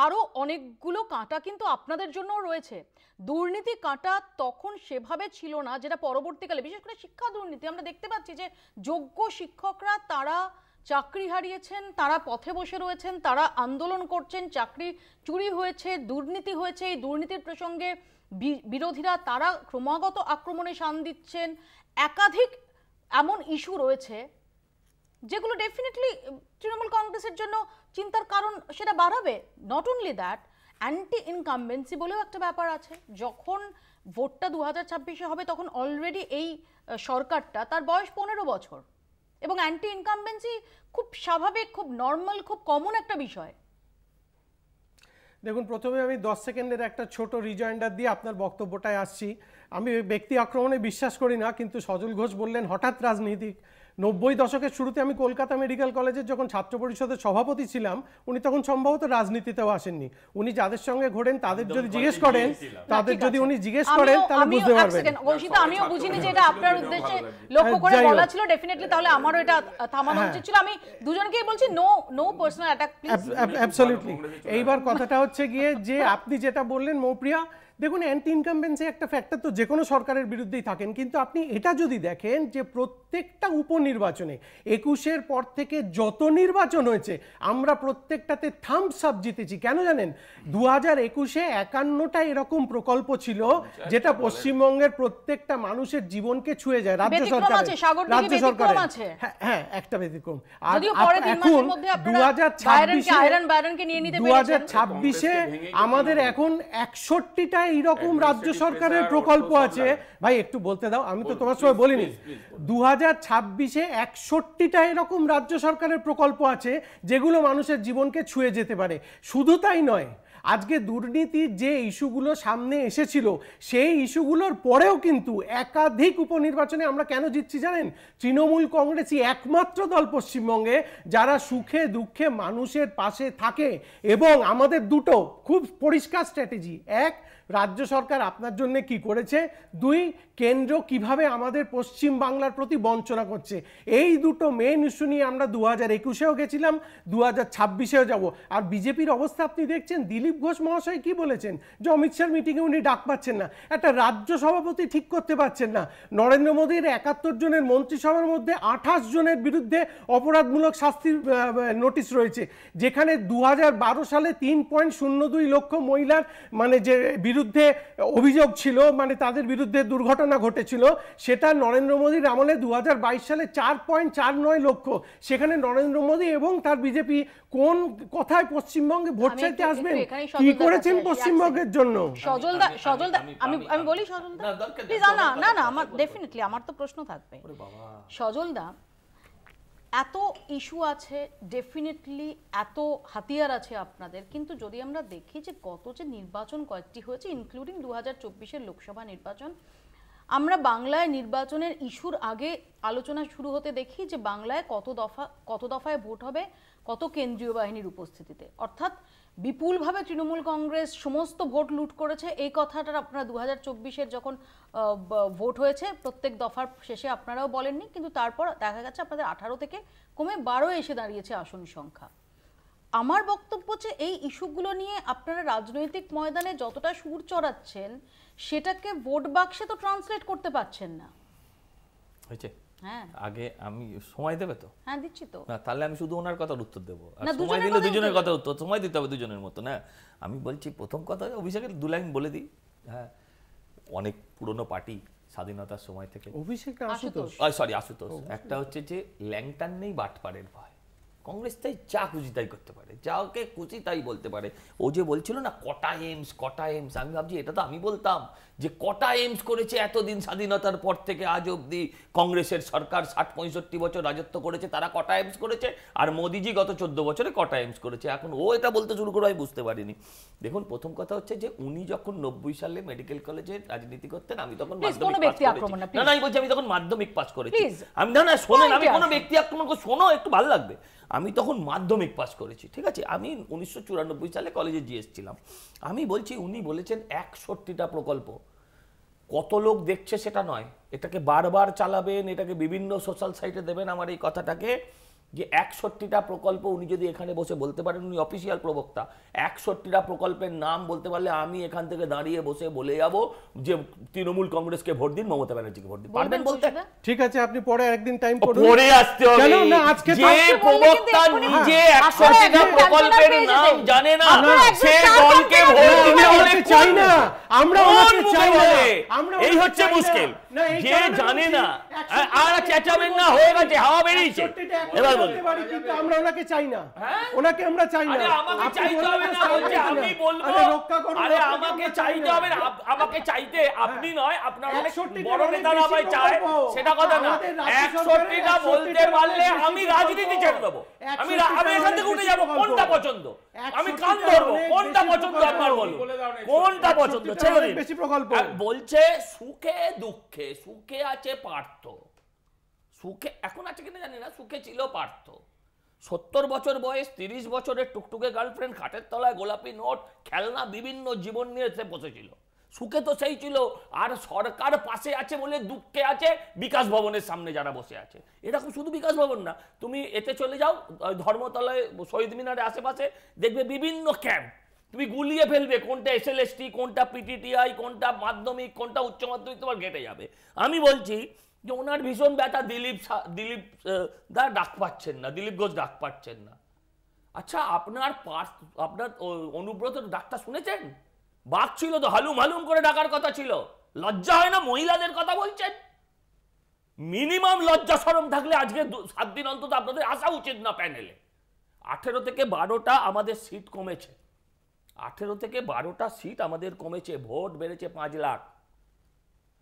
আরও অনেকগুলো কাঁটা কিন্তু আপনাদের জন্যও রয়েছে। দুর্নীতি কাঁটা তখন সেভাবে ছিল না, যেটা পরবর্তীকালে, বিশেষ করে শিক্ষা দুর্নীতি। আমরা দেখতে পাচ্ছি যে যোগ্য শিক্ষকরা তারা চাকরি হারিয়েছেন, তারা পথে বসে রয়েছেন, তারা আন্দোলন করছেন, চাকরি চুরি হয়েছে, দুর্নীতি হয়েছে। এই দুর্নীতির প্রসঙ্গে বিরোধীরা তারা ক্রমাগত আক্রমণে শান দিচ্ছেন। একাধিক এমন ইস্যু রয়েছে যেগুলো ডেফিনেটলি তৃণমূল কংগ্রেসের জন্য চিন্তার কারণ সেটা বাড়াবে। Not only that, anti incumbency বলেও একটা ব্যাপার আছে। যখন ভোটটা 2026-এ হবে তখন অলরেডি এই সরকারটা, তার বয়স 15 বছর, এবং অ্যান্টি ইনকামবেন্সি খুব স্বাভাবিক, খুব নর্মাল, খুব কমন একটা বিষয়। দেখুন, প্রথমে আমি 10 সেকেন্ডের একটা ছোট রিজয়েন্ডার দিয়ে আপনার বক্তব্যটায় আসছি। আমি ব্যক্তি আক্রমণে বিশ্বাস করি না, কিন্তু সজল ঘোষ বললেন হঠাৎ রাজনীতিক। 90 দশকের শুরুতে আমি কলকাতা মেডিকেল কলেজের যখন ছাত্র পরিষদের সভাপতি ছিলাম, উনি তখন সম্ভবত রাজনীতিতেও আসেননি। উনি যাদের সঙ্গে ঘোরেন তাদের যদি জিজ্ঞেস করেন, তাহলে বুঝতে পারবেন। আমিও বুঝিনি যে এটা আপনার উদ্দেশ্যে লক্ষ্য করে বলা ছিল। ডেফিনেটলি তাহলে আমারও এটা থামানো উচিত ছিল। আমি দুজনকেই বলছি no personal attack please. Absolutely. এইবার কথাটা হচ্ছে গিয়ে যে আপনি যেটা বললেন মৌপ্রিয়া, দেখুন, অ্যান্টি ইনকামবেন্সি একটা ফ্যাক্টর তো যে কোনো সরকারের বিরুদ্ধেই থাকেন, কিন্তু আপনি এটা যদি দেখেন যে প্রত্যেকটা উপনির্বাচনে 21-এর পর থেকে যত নির্বাচন হয়েছে আমরা প্রত্যেকটাতে থাম্বস আপ জিতেছি। কেন জানেন? 2021-এ 51টা এরকম প্রকল্প ছিল যেটা পশ্চিমবঙ্গের প্রত্যেকটা মানুষের জীবনকে ছুঁয়ে যায়। রাজ্য সরকার, হ্যাঁ একটা ব্যতিক্রম। আর এখন 2026-এ আমাদের এখন 61টা এইরকম রাজ্য সরকারের প্রকল্প আছে। ভাই একটু বলতে দাও, আমি তো তোমার সময় বলিনি। 2026-এ 61টা এরকম রাজ্য সরকারের প্রকল্প আছে যেগুলো মানুষের জীবনকে ছুঁয়ে যেতে পারে। শুধু তাই নয়, আজকে দুর্নীতির যে ইস্যুগুলো সামনে এসেছিল সেই ইস্যুগুলোর পরেও কিন্তু একাধিক উপনির্বাচনে আমরা কেন জিতছি জানেন? তৃণমূল কংগ্রেসই একমাত্র দল পশ্চিমবঙ্গে যারা সুখে দুঃখে মানুষের পাশে থাকে। এবং আমাদের দুটো খুব পরিষ্কার স্ট্র্যাটেজি, এক, রাজ্য সরকার আপনার জন্য কি করেছে, দুই, কেন্দ্র কিভাবে আমাদের পশ্চিম বাংলার প্রতি বঞ্চনা করছে। এই দুটো মেন ইস্যু নিয়ে আমরা 2021-এও গেছিলাম, 2026-এও যাব। আর বিজেপির অবস্থা আপনি দেখছেন, দিলীপ ঘোষ মহাশয় কি বলেছেন যে অমিত শাহর মিটিংয়ে উনি ডাক পাচ্ছেন না, একটা রাজ্য সভাপতি ঠিক করতে পারছেন না। নরেন্দ্র মোদীর 71 জনের মন্ত্রিসভার মধ্যে 28 জনের বিরুদ্ধে অপরাধমূলক শাস্তির নোটিশ রয়েছে, যেখানে 2012 সালে 3.02 লক্ষ মহিলার মানে যে বিরুদ্ধে অভিযোগ ছিল, মানে তাদের বিরুদ্ধে দুর্ঘটনা ঘটেছিল, সেটা নরেন্দ্র মোদীর আমলে 2022 সালে 4.49 লক্ষ। সেখানে নরেন্দ্র মোদী এবং তার বিজেপি কোন কথায় পশ্চিমবঙ্গে ভোট চাইতে আসবেন? কি করেছেন পশ্চিমবঙ্গের জন্য? সজলদা আমি বলি সজলদা প্লিজ। না আমার ডেফিনেটলি আমার তো প্রশ্ন থাকবে। সজলদা, এত ইস্যু আছে, ডেফিনেটলি এত হাতিয়ার আছে আপনাদের, কিন্তু যদি আমরা দেখি যে গত যে নির্বাচন কয়েকটি হয়েছে, ইনক্লুডিং 2024-এর লোকসভা নির্বাচন, আমরা বাংলায় নির্বাচনের ইস্যুর আগে আলোচনা শুরু হতে দেখি যে বাংলায় কত দফায় ভোট হবে, কত কেন্দ্রীয় বাহিনীর উপস্থিতিতে, অর্থাৎ বিপুলভাবে তৃণমূল কংগ্রেস সমস্ত ভোট লুট করেছে। এই কথাটা আপনারা 2024-এর যখন ভোট হয়েছে প্রত্যেক দফার শেষে আপনারাও বলেননি, কিন্তু তারপর দেখা গেছে আপনাদের 18 থেকে কমে 12 এসে দাঁড়িয়েছে আসন সংখ্যা। আমার বক্তব্য যে এই ইস্যুগুলো নিয়ে আপনারা রাজনৈতিক ময়দানে যতটা সুর চড়াচ্ছেন সেটাকে ভোট বাক্সে তো ট্রান্সলেট করতে পারছেন না। হয়েছে? হ্যাঁ, আগে আমি সময় দেবে তো? হ্যাঁ দিচ্ছি তো। না, তাহলে আমি শুধু ওনার কথার উত্তর দেবো, আর সময় দিলে দুজনের কথা উত্তর, সময় দিতে হবে দুজনের মতো না। আমি বলছি প্রথম কথা, অভিষেকের 2 লাইন বলে দিই। হ্যাঁ, অনেক পুরনো পার্টি স্বাধীনতার সময় থেকে। অভিষেক আশুতোষ, আশুতোষ। একটা হচ্ছে যে ল্যাংটান নেই বাটপাড়ের ভয়। কংগ্রেস তাই যা খুশি তাই করতে পারে, যাকে খুশি তাই বলতে পারে। ও যে বলছিল না কটা এমস, আমি ভাবছি এটা তো আমি বলতাম যে কটা এমস করেছে এতদিন স্বাধীনতার পর থেকে আজ অবধি কংগ্রেসের সরকার 60-65 বছর রাজত্ব করেছে, তারা কটা এমস করেছে, আর মোদিজি গত 14 বছরে কটা এমস করেছে। এখন ও এটা বলতে শুরু করে আমি বুঝতে পারিনি। দেখুন, প্রথম কথা হচ্ছে যে উনি যখন 90 সালে মেডিকেল কলেজে রাজনীতি করতেন, আমি তখন আমি তখন মাধ্যমিক পাস করেছি। আমি না শোনেন, আমি কোনো ব্যক্তি আক্রমণ করে, শোনো একটু ভালো লাগবে। আমি তখন মাধ্যমিক পাস করেছি, ঠিক আছে? আমি 1994 সালে কলেজে জিএস ছিলাম। আমি বলছি, উনি বলেছেন 61টা প্রকল্প। কত লোক দেখছে সেটা নয়, এটাকে বারবার চালাবেন, এটাকে বিভিন্ন সোশ্যাল সাইটে দেবেন আমার এই কথাটাকে, যে 61টা প্রকল্প উনি যদি এখানে বসে বলতে পারেন, উনি অফিসিয়াল প্রবক্তা, 61টা প্রকল্পের নাম বলতে পারলে আমি এখান থেকে দাঁড়িয়ে বসে বলে যাব যে তৃণমূল কংগ্রেসকে ভোট দিন, মমতা ব্যানার্জিকে ভোট দিন। পারবেন বলতে? ঠিক আছে, আপনি পরে একদিন টাইম করুন, পরে আসতে হবে। যে প্রবক্তা নিজে 61টা প্রকল্পের নাম জানে না, সে দলকে ভোট দিতে হলে চাই না, আমরা ওনাকে চাই না, এই হচ্ছে মুশকিল। যে জানে না আর চেঁচাবেন না, হয়ে গেছে, হাওয়া বেরিয়েছে। এবার বলতে পারি, কিন্তু আমরা ওনাকে চাই না, ওনাকে আমরা চাই না। আমাকে চাইতে হবে না, বলছে আমি বলবো। আরে আমাকে চাইতে হবে না, আমাকে চাইতে আপনি নয়, আপনার অনেক বড় নেতারা আমায় চায়, সেটা কথা না। 61টা বলতে পারলে আমি রাজনীতি ছেড়ে দেবো, আমি এখান থেকে উঠে যাবো। কোনটা পছন্দ আমি কান ধরবো, কোনটা পছন্দ আপনার বলুন, কোনটা পছন্দ ছেড়ে দিন। বেশি প্রকল্প বলছে সুখে দুঃখে, সুখে আছে পার্থ, সুখে এখন আছে কিনা জানি না, সুখে ছিল পার্থ। 70 বছর বয়স, 30 বছরের টুকটুকে গার্লফ্রেন্ড, খাটের তলায় গোলাপি নোট, খেলনা, বিভিন্ন জীবন নিয়ে সে বসেছিল। সুখে তো সেই ছিল, আর সরকার পাশে আছে বলে দুঃখে আছে বিকাশ ভবনের সামনে যারা বসে আছে। এরকম শুধু বিকাশ ভবন না, তুমি এতে চলে যাও ধর্মতলায়, শহীদ মিনারের আশেপাশে দেখবে বিভিন্ন ক্যাম্প, তুমি গুলিয়ে ফেলবে কোনটা এসএলএসটি, কোনটা পিটিটিআই, কোনটা মাধ্যমিক, কোনটা উচ্চ মাধ্যমিক, তোমার ঘেটে যাবে। আমি বলছি যে ওনার ভীষণ ব্যথা, দিলীপ দা ডাক পাচ্ছেন না, দিলীপ ঘোষ ডাক পাচ্ছেন না। আচ্ছা, আপনার অনুব্রত ডাকটা শুনেছেন? বাঘ ছিল তো, হালুম হালুম করে ডাকার কথা ছিল। লজ্জা হয় না? মহিলাদের কথা বলছেন। মিনিমাম লজ্জা শরম থাকলে আজকে 7 দিন অন্তত আপনাদের আসা উচিত না প্যানেলে। 18 থেকে 12টা আমাদের সিট কমেছে, 18 থেকে 12টা সিট আমাদের কমেছে, ভোট বেড়েছে 5 লাখ।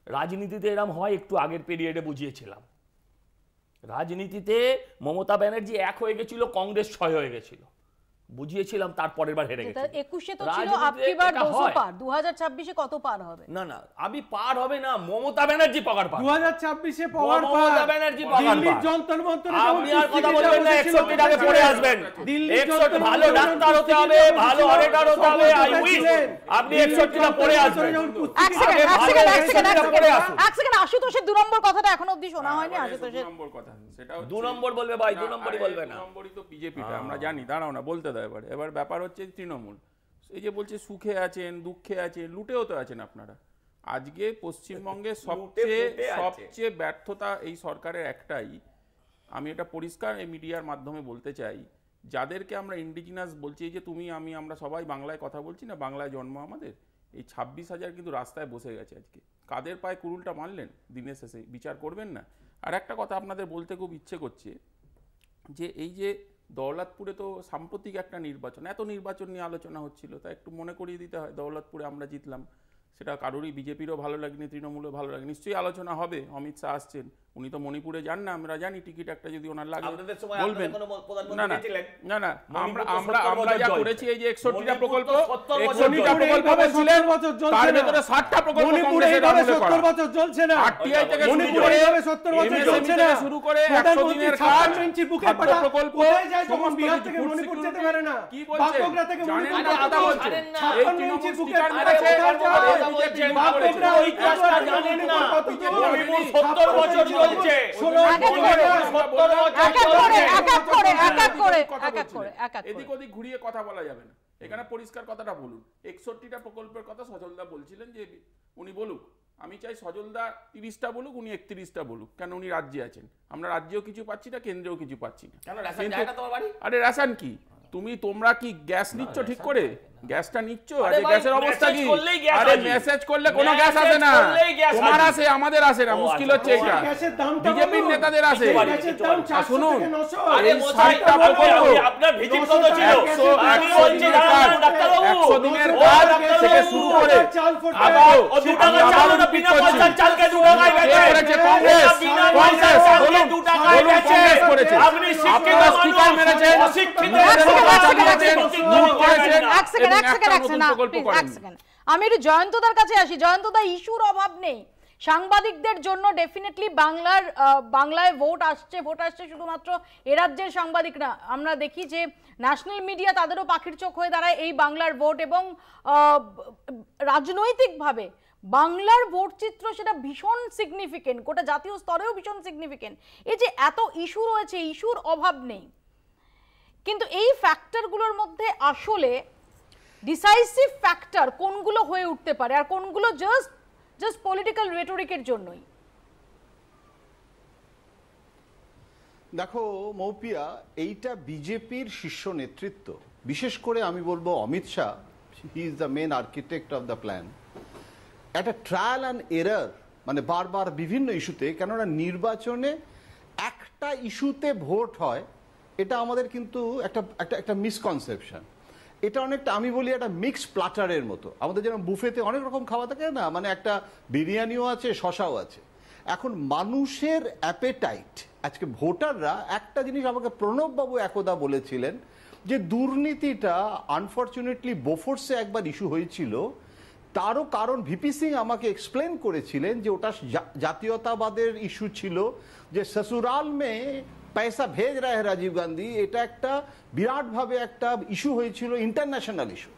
রাজনীতিতে এরম হয়, একটু আগের পিরিয়ডে বুঝিয়েছিলাম। রাজনীতিতে মমতা ব্যানার্জি 1 হয়ে গেছিল, কংগ্রেস 6 হয়ে গেছিল, বুঝিয়েছিলাম, তারপরের বার হেরে গেছে। 21-এ তো ছিল আপকি বার 200 পার, 2026-এ কত পার হবে? না না, আমি পার হবে না, মমতা ব্যানার্জি পার। 2026-এ পাওয়ার পার, মমতা ব্যানার্জি পার। দিল্লির যন্তর মন্তরে আপনি আর কথা বলবেন না, 61 টাকে পড়ে আসবেন। 61 ভালো ডাক্তার হতে হবে, ভালো অডিটর হতে হবে, আই উইশ আপনি 61 টা পড়ে আসবেন। এক সেকেন্ড, আশুতোষের 2 নম্বর কথাটা এখনো অবধি শোনা হয়নি। আশুতোষের 2 নম্বর কথা, সেটা 2 নম্বর বলবে ভাই, 2 নম্বরই বলবে না। 2 নম্বরই তো বিজেপিটা, আমরা জানি। দাঁড়াও না, বলতে দাও। এবার ব্যাপার হচ্ছে তৃণমূল, এই যে বলছে সুখে আছেন, দুঃখে আছেন, লুটেও তো আছেন আপনারা। আজকে পশ্চিমবঙ্গে সবচেয়ে ব্যর্থতা এই সরকারের একটাই, আমি এটা পরিষ্কার এই মিডিয়ার মাধ্যমে বলতে চাই, যাদেরকে আমরা ইন্ডিজিনাস বলছি, এই যে তুমি আমি আমরা সবাই বাংলায় কথা বলছি না, বাংলায় জন্ম আমাদের, এই 26,000 কিন্তু রাস্তায় বসে গেছে আজকে। কাদের পায়ে কুড়ুলটা মারলেন দিনের শেষে বিচার করবেন না? আর একটা কথা আপনাদের বলতে খুব ইচ্ছে করছে, যে এই যে দৌলতপুরে তো সাম্প্রতিক একটা নির্বাচন, এত নির্বাচন নিয়ে আলোচনা হচ্ছিল, তা একটু মনে করিয়ে দিতে হয়, দৌলতপুরে আমরা জিতলাম, সেটা কারোরই, বিজেপিরও ভালো লাগেনি, তৃণমূলও ভালো লাগেনি। নিশ্চয়ই আলোচনা হবে, অমিত শাহ আসছেন, উনি তো মণিপুরে যান না, আমরা জানি, টিকিট একটা যদি ওনার লাগে বলবেন। না না না না, আমরা যা করেছি, এই যে 61টা প্রকল্প, 61টা প্রকল্প বলছিলেন, তার ভেতরে 60টা প্রকল্প কংগ্রেসের আমলে করা। 70 বছর চলছে না, আরটিআই থেকে মণিপুরে 70 বছর চলছে না, শুরু করে 100 দিনের কাজ, বুকের পাটা প্রকল্প, যখন বিহার থেকে মণিপুর যেতে পারে না, কি বলছেন? বাগডোগরা থেকে মণিপুর জানেন না, কথা বলছেন। এই তৃণমূল স্পিকার মেরেছে, বাগডোগরা ওই কাজটা জানেন না, মণিপুর 70 বছর চলছে। এদিক ওদিক ঘুরিয়ে কথা বলা যাবে না, এখানে পরিষ্কার কথাটা বলুন। 61টা প্রকল্পের কথা সজলদা বলছিলেন, যে উনি বলুক, আমি চাই সজলদা 30টা বলুক, উনি 31টা বলুক, কেন উনি রাজ্যে আছেন, আমরা রাজ্যেও কিছু পাচ্ছি না, কেন্দ্রেও কিছু পাচ্ছি না। আরে রেশন কি, তোমরা কি গ্যাস নিচ্ছ ঠিক করে? গ্যাসটা নিচ্ছ, আরে গ্যাসের অবস্থা কি? আরে মেসেজ করলে কোনো গ্যাস আসে না, তোমার আসে, আমাদের আসে না, মুশকিল হচ্ছে এটা, বিজেপির নেতাদের আসে। শুনুন, এই 60টা প্রকল্প, আপনার ভিজিট কত ছিল? আমি বলছি 100 দিনের কাজ থেকে শুরু করে আবার 2 টাকা চাল না, বিনা পয়সার চালকে 2 টাকায় বেচে কংগ্রেস, বিনা পয়সার চালকে 2 টাকায় বেচে করেছে। আপনি শিক্ষিত স্পিকার মেরেছেন, শিক্ষিত আমি একটু জয়ন্তদার কাছে আসি। জয়ন্তদা, ইস্যুর অভাব নেই, সাংবাদিকদের জন্য ডেফিনেটলি বাংলায় ভোট আসছে শুধুমাত্র এ রাজ্যের সাংবাদিক না, আমরা দেখি যে ন্যাশনাল মিডিয়া তাদেরও পাখির চোখ হয়ে দাঁড়ায় এই বাংলার ভোট, এবং রাজনৈতিকভাবে বাংলার ভোট চিত্র সেটা ভীষণ সিগনিফিকেন্ট, গোটা জাতীয় স্তরেও ভীষণ সিগনিফিকেন্ট। এই যে এত ইস্যু রয়েছে, ইস্যুর অভাব নেই, কিন্তু এই ফ্যাক্টরগুলোর মধ্যে আসলে ডিসাইসিভ ফ্যাক্টর কোনগুলো হয়ে উঠতে পারে, আর কোনগুলো জাস্ট পলিটিক্যাল রেটরিকের জন্যই? দেখো মৌপিয়া, এইটা বিজেপির শীর্ষ নেতৃত্ব, বিশেষ করে আমি বলবো Amit Shah, he is the main architect of the plan, একটা ট্রায়াল অ্যান্ড এরার, মানে বারবার বিভিন্ন ইস্যুতে, কেননা নির্বাচনে একটা ইস্যুতে ভোট হয়, এটা আমাদের কিন্তু একটা মিসকনসেপশন। এটা অনেকটা, আমি বলি, একটা মিক্স প্লাটারের মতো। আমাদের যেমন বুফেতে অনেক রকম খাওয়া থাকে না, মানে একটা বিরিয়ানিও আছে, শশাও আছে। এখন মানুষের অ্যাপেটাইট, আজকে ভোটাররা, একটা জিনিস আমাকে প্রণববাবু একদা বলেছিলেন, যে দুর্নীতিটা আনফর্চুনেটলি বোফোর্সে একবার ইস্যু হয়েছিল, তারও কারণ ভিপি সিং আমাকে এক্সপ্লেন করেছিলেন যে ওটা জাতীয়তাবাদের ইস্যু ছিল, যে সসুরাল মে পয়সা ভেজ রা হ্যায় রাজীব গান্ধী, এটা একটা বিরাট ভাবে একটা ইস্যু হয়েছিল, ইন্টারন্যাশনাল ইস্যু।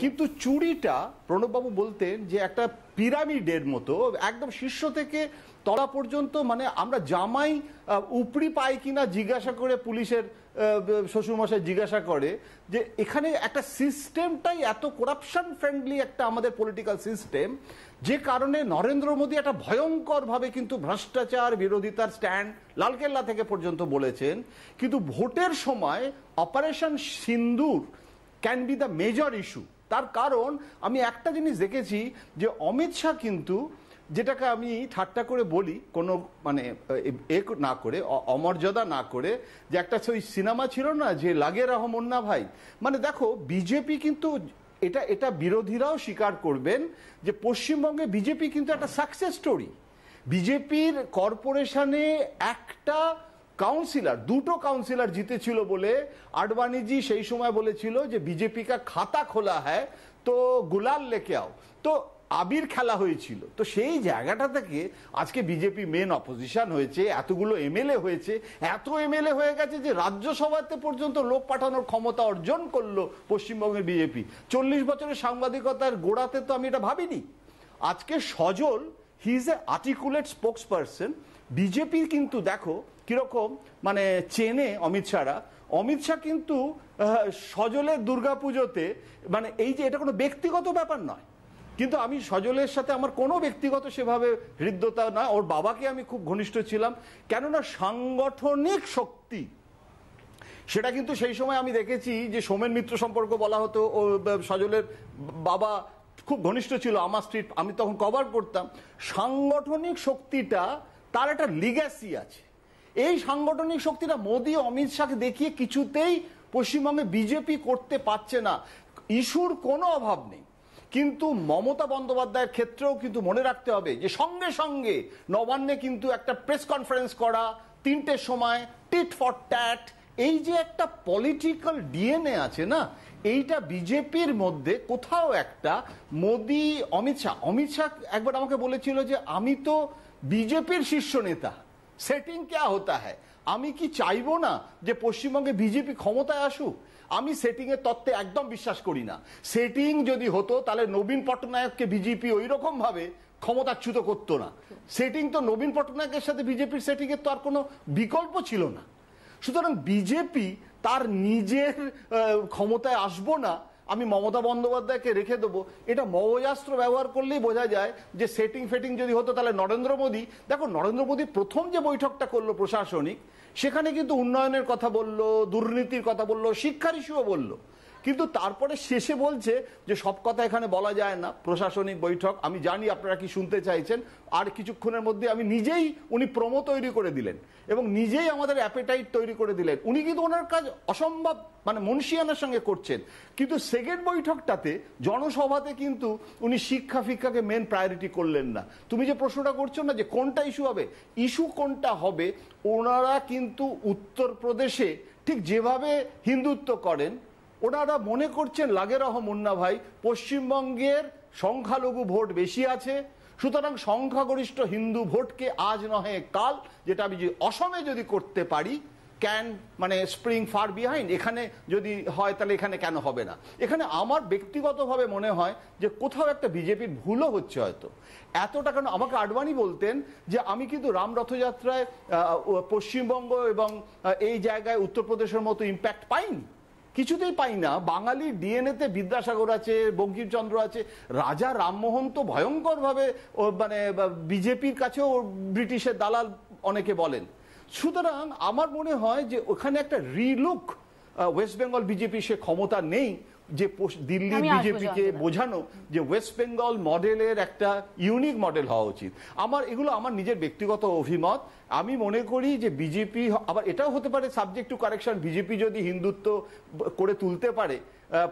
কিন্তু চুরিটা প্রণববাবু বলতেন যে একটা পিরামিডের মতো, একদম শীর্ষ থেকে তলা পর্যন্ত মানে আমরা জামাই উপরি পায় কিনা জিজ্ঞাসা করে পুলিশের শ্বশুরমশাই জিজ্ঞাসা করে যে এখানে একটা সিস্টেমটাই এত করাপশন ফ্রেন্ডলি একটা আমাদের পলিটিক্যাল সিস্টেম, যে কারণে নরেন্দ্র মোদী একটা ভয়ঙ্কর ভাবে কিন্তু ভ্রষ্টাচার বিরোধিতার স্ট্যান্ড লালকেল্লা থেকে পর্যন্ত বলেছেন, কিন্তু ভোটের সময় operation Sindoor can be the major issue. তার কারণ আমি একটা জিনিস দেখেছি যে অমিত শাহ কিন্তু, যেটাকে আমি ঠাট্টা করে বলি কোনো মানে না করে অমর্যাদা না করে, যে একটা ওই সিনেমা ছিল না যে লাগে রহম মুন্না ভাই, মানে দেখো বিজেপি কিন্তু এটা বিরোধীরাও স্বীকার করবেন যে পশ্চিমবঙ্গে বিজেপি কিন্তু একটা সাকসেস স্টোরি। বিজেপির কর্পোরেশনে একটা কাউন্সিলর, দুটো কাউন্সিলর জিতেছিল বলে আডবাণীজি সেই সময় বলেছিল যে বিজেপি কা খাতা খোলা হ্যায় তো গুলাল লেকে আও, তো আবির খেলা হয়েছিল। তো সেই জায়গাটা থেকে আজকে বিজেপি মেন অপোজিশন হয়েছে, এতগুলো এমএলএ হয়েছে, এত এমএলএ হয়ে গেছে যে রাজ্যসভাতে পর্যন্ত লোক পাঠানোর ক্ষমতা অর্জন করলো পশ্চিমবঙ্গের বিজেপি। 40 বছরের সাংবাদিকতার গোড়াতে তো আমি এটা ভাবিনি। আজকে Sajal, he is a articulate spokesperson. BJP কিন্তু দেখো কিরকম মানে চেনে অমিত শাহরা। অমিত শাহ কিন্তু সজলের দুর্গাপুজোতে মানে এই যে এটা কোনো ব্যক্তিগত ব্যাপার নয়, কিন্তু আমি সজলের সাথে আমার কোনো ব্যক্তিগত সেভাবে হৃদ্যতা না, ওর বাবাকে আমি খুব ঘনিষ্ঠ ছিলাম, কেননা সাংগঠনিক শক্তি সেটা কিন্তু সেই সময় আমি দেখেছি যে সোমেন মিত্র সম্পর্ক বলা হতো, ও সজলের বাবা খুব ঘনিষ্ঠ ছিল, আমার স্ট্রিট আমি তখন কভার করতাম। সাংগঠনিক শক্তিটা তার একটা লিগ্যাসি আছে। এই সাংগঠনিক শক্তিটা মোদী অমিত শাহকে দেখিয়ে কিছুতেই পশ্চিমবঙ্গে বিজেপি করতে পারছে না। ইস্যুর কোনো অভাব নেই, কিন্তু মমতা বন্দ্যোপাধ্যায়ের ক্ষেত্রেও কিন্তু মনে রাখতে হবে যে সঙ্গে সঙ্গে নবান্নে কিন্তু একটা প্রেস কনফারেন্স করা 3টের সময়, টিট ফর ট্যাট, এই যে একটা পলিটিক্যাল ডিএনএ আছে না, এইটা বিজেপির মধ্যে কোথাও একটা মোদী অমিত শাহ একবার আমাকে বলেছিল যে আমি তো বিজেপির শীর্ষ নেতা, সেটিং কে হতা হ্যায়, আমি কি চাইবো না যে পশ্চিমবঙ্গে বিজেপি ক্ষমতায় আসুক? আমি সেটিং এর তত্ত্বে একদম বিশ্বাস করি না। সেটিং যদি হতো তাহলে নবীন পট্টনায়ককে বিজেপি ওই রকম ভাবে ক্ষমতাচ্যুত করতো না। সেটিং তো নবীন পট্টনায়কের সাথে বিজেপির সেটিং এর তো আর কোনো বিকল্প ছিল না। সুতরাং বিজেপি তার নিজের ক্ষমতায় আসবো না, আমি মমতা বন্দ্যোপাধ্যায়কে রেখে দেবো, এটা মৌজাস্ত্র ব্যবহার করলেই বোঝা যায় যে সেটিং ফেটিং যদি হতো তাহলে নরেন্দ্র মোদী, দেখো নরেন্দ্র মোদী প্রথম যে বৈঠকটা করলো প্রশাসনিক, সেখানে কিন্তু উন্নয়নের কথা বললো, দুর্নীতির কথা বললো, শিক্ষার ইস্যুও বললো, কিন্তু তারপরে শেষে বলছে যে সব কথা এখানে বলা যায় না, প্রশাসনিক বৈঠক। আমি জানি আপনারা কি শুনতে চাইছেন, আর কিছুক্ষণের মধ্যে আমি নিজেই, উনি প্রোমো তৈরি করে দিলেন এবং নিজেই আমাদের অ্যাপেটাইট তৈরি করে দিলেন। উনি কিন্তু ওনার কাজ অসম্ভব মানে মনসিয়ানার সঙ্গে করছেন, কিন্তু সেকেন্ড বৈঠকটাতে জনসভাতে কিন্তু উনি শিক্ষা ফিক্ষাকে মেন প্রায়োরিটি করলেন না। তুমি যে প্রশ্নটা করছো না যে কোনটা ইস্যু হবে, ইস্যু কোনটা হবে, ওনারা কিন্তু উত্তরপ্রদেশে ঠিক যেভাবে হিন্দুত্ব করেন, ওনারা মনে করছেন লাগে রহ মুন্না ভাই পশ্চিমবঙ্গের সংখ্যালঘু ভোট বেশি আছে, সুতরাং সংখ্যাগরিষ্ঠ হিন্দু ভোটকে আজ নহে কাল, যেটা আমি যে অসমে যদি করতে পারি, ক্যান মানে স্প্রিং ফার বিহাইন্ড, এখানে যদি হয় তাহলে এখানে কেন হবে না। এখানে আমার ব্যক্তিগতভাবে মনে হয় যে কোথাও একটা বিজেপির ভুলও হচ্ছে হয়তো। এতটা কেন, আমাকে আডবাণী বলতেন যে আমি কিন্তু রাম রথযাত্রায় পশ্চিমবঙ্গ এবং এই জায়গায় উত্তরপ্রদেশের মতো ইম্প্যাক্ট পাইনি, কিছুতেই পাই না। বাঙালির ডিএনএতে বিদ্যাসাগর আছে, বঙ্কিমচন্দ্র আছে, রাজা রামমোহন তো ভয়ঙ্কর ভাবে মানে বিজেপির কাছেও ব্রিটিশের দালাল অনেকে বলেন। সুতরাং আমার মনে হয় যে ওখানে একটা রিলুক, ওয়েস্ট বেঙ্গল বিজেপি সে ক্ষমতা নেই যে দিল্লি বিজেপিকে বোঝানো যে ওয়েস্ট বেঙ্গল মডেলের একটা ইউনিক মডেল হওয়া উচিত। এগুলো আমার নিজের ব্যক্তিগত অভিমত। আমি মনে করি যে বিজেপি, আবার এটাও হতে পারে সাবজেক্ট টু কারেকশন, বিজেপি যদি হিন্দুত্ব করে তুলতে পারে,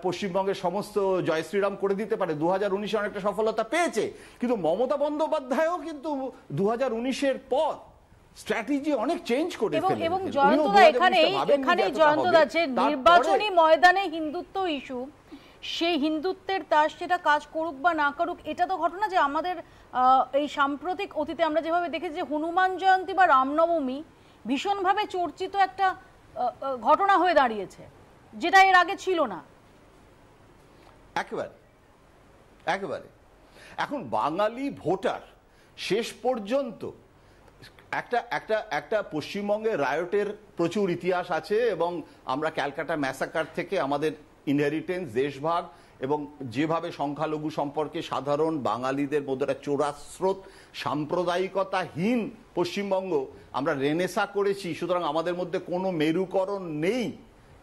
পশ্চিমবঙ্গের সমস্ত জয় শ্রীরাম করে দিতে পারে, 2019-এ অনেকটা সফলতা পেয়েছে, কিন্তু মমতা বন্দ্যোপাধ্যায়ও কিন্তু 2019-এর পর স্ট্র্যাটেজি অনেক চেঞ্জ করে ফেলেন। এবং জয়ন্তদা এখানেই জয়ন্তদা যে নির্বাচনী ময়দানে হিন্দুত্ব ইস্যু, সেই হিন্দুত্বের তার সেটা কাজ করুক বা না করুক, এটা তো ঘটনা যে আমাদের এই সাম্প্রতিক অতীতে আমরা যেভাবে দেখেছি যে হনুমান জয়ন্তী বা রামনবমী ভীষণভাবে চর্চিত একটা ঘটনা হয়ে দাঁড়িয়েছে, যেটা এর আগে ছিল না। একেবারে এখন বাঙালি ভোটার শেষ পর্যন্ত একটা পশ্চিমবঙ্গের রায়টের প্রচুর ইতিহাস আছে এবং আমরা ক্যালকাটা ম্যাসাকার থেকে আমাদের ইনহেরিটেন্স, দেশভাগ এবং যেভাবে সংখ্যালঘু সম্পর্কে সাধারণ বাঙালিদের মধ্যে একটা চোরাস্রোত সাম্প্রদায়িকতাহীন পশ্চিমবঙ্গ আমরা রেনেসা করেছি। সুতরাং আমাদের মধ্যে কোনো মেরুকরণ নেই।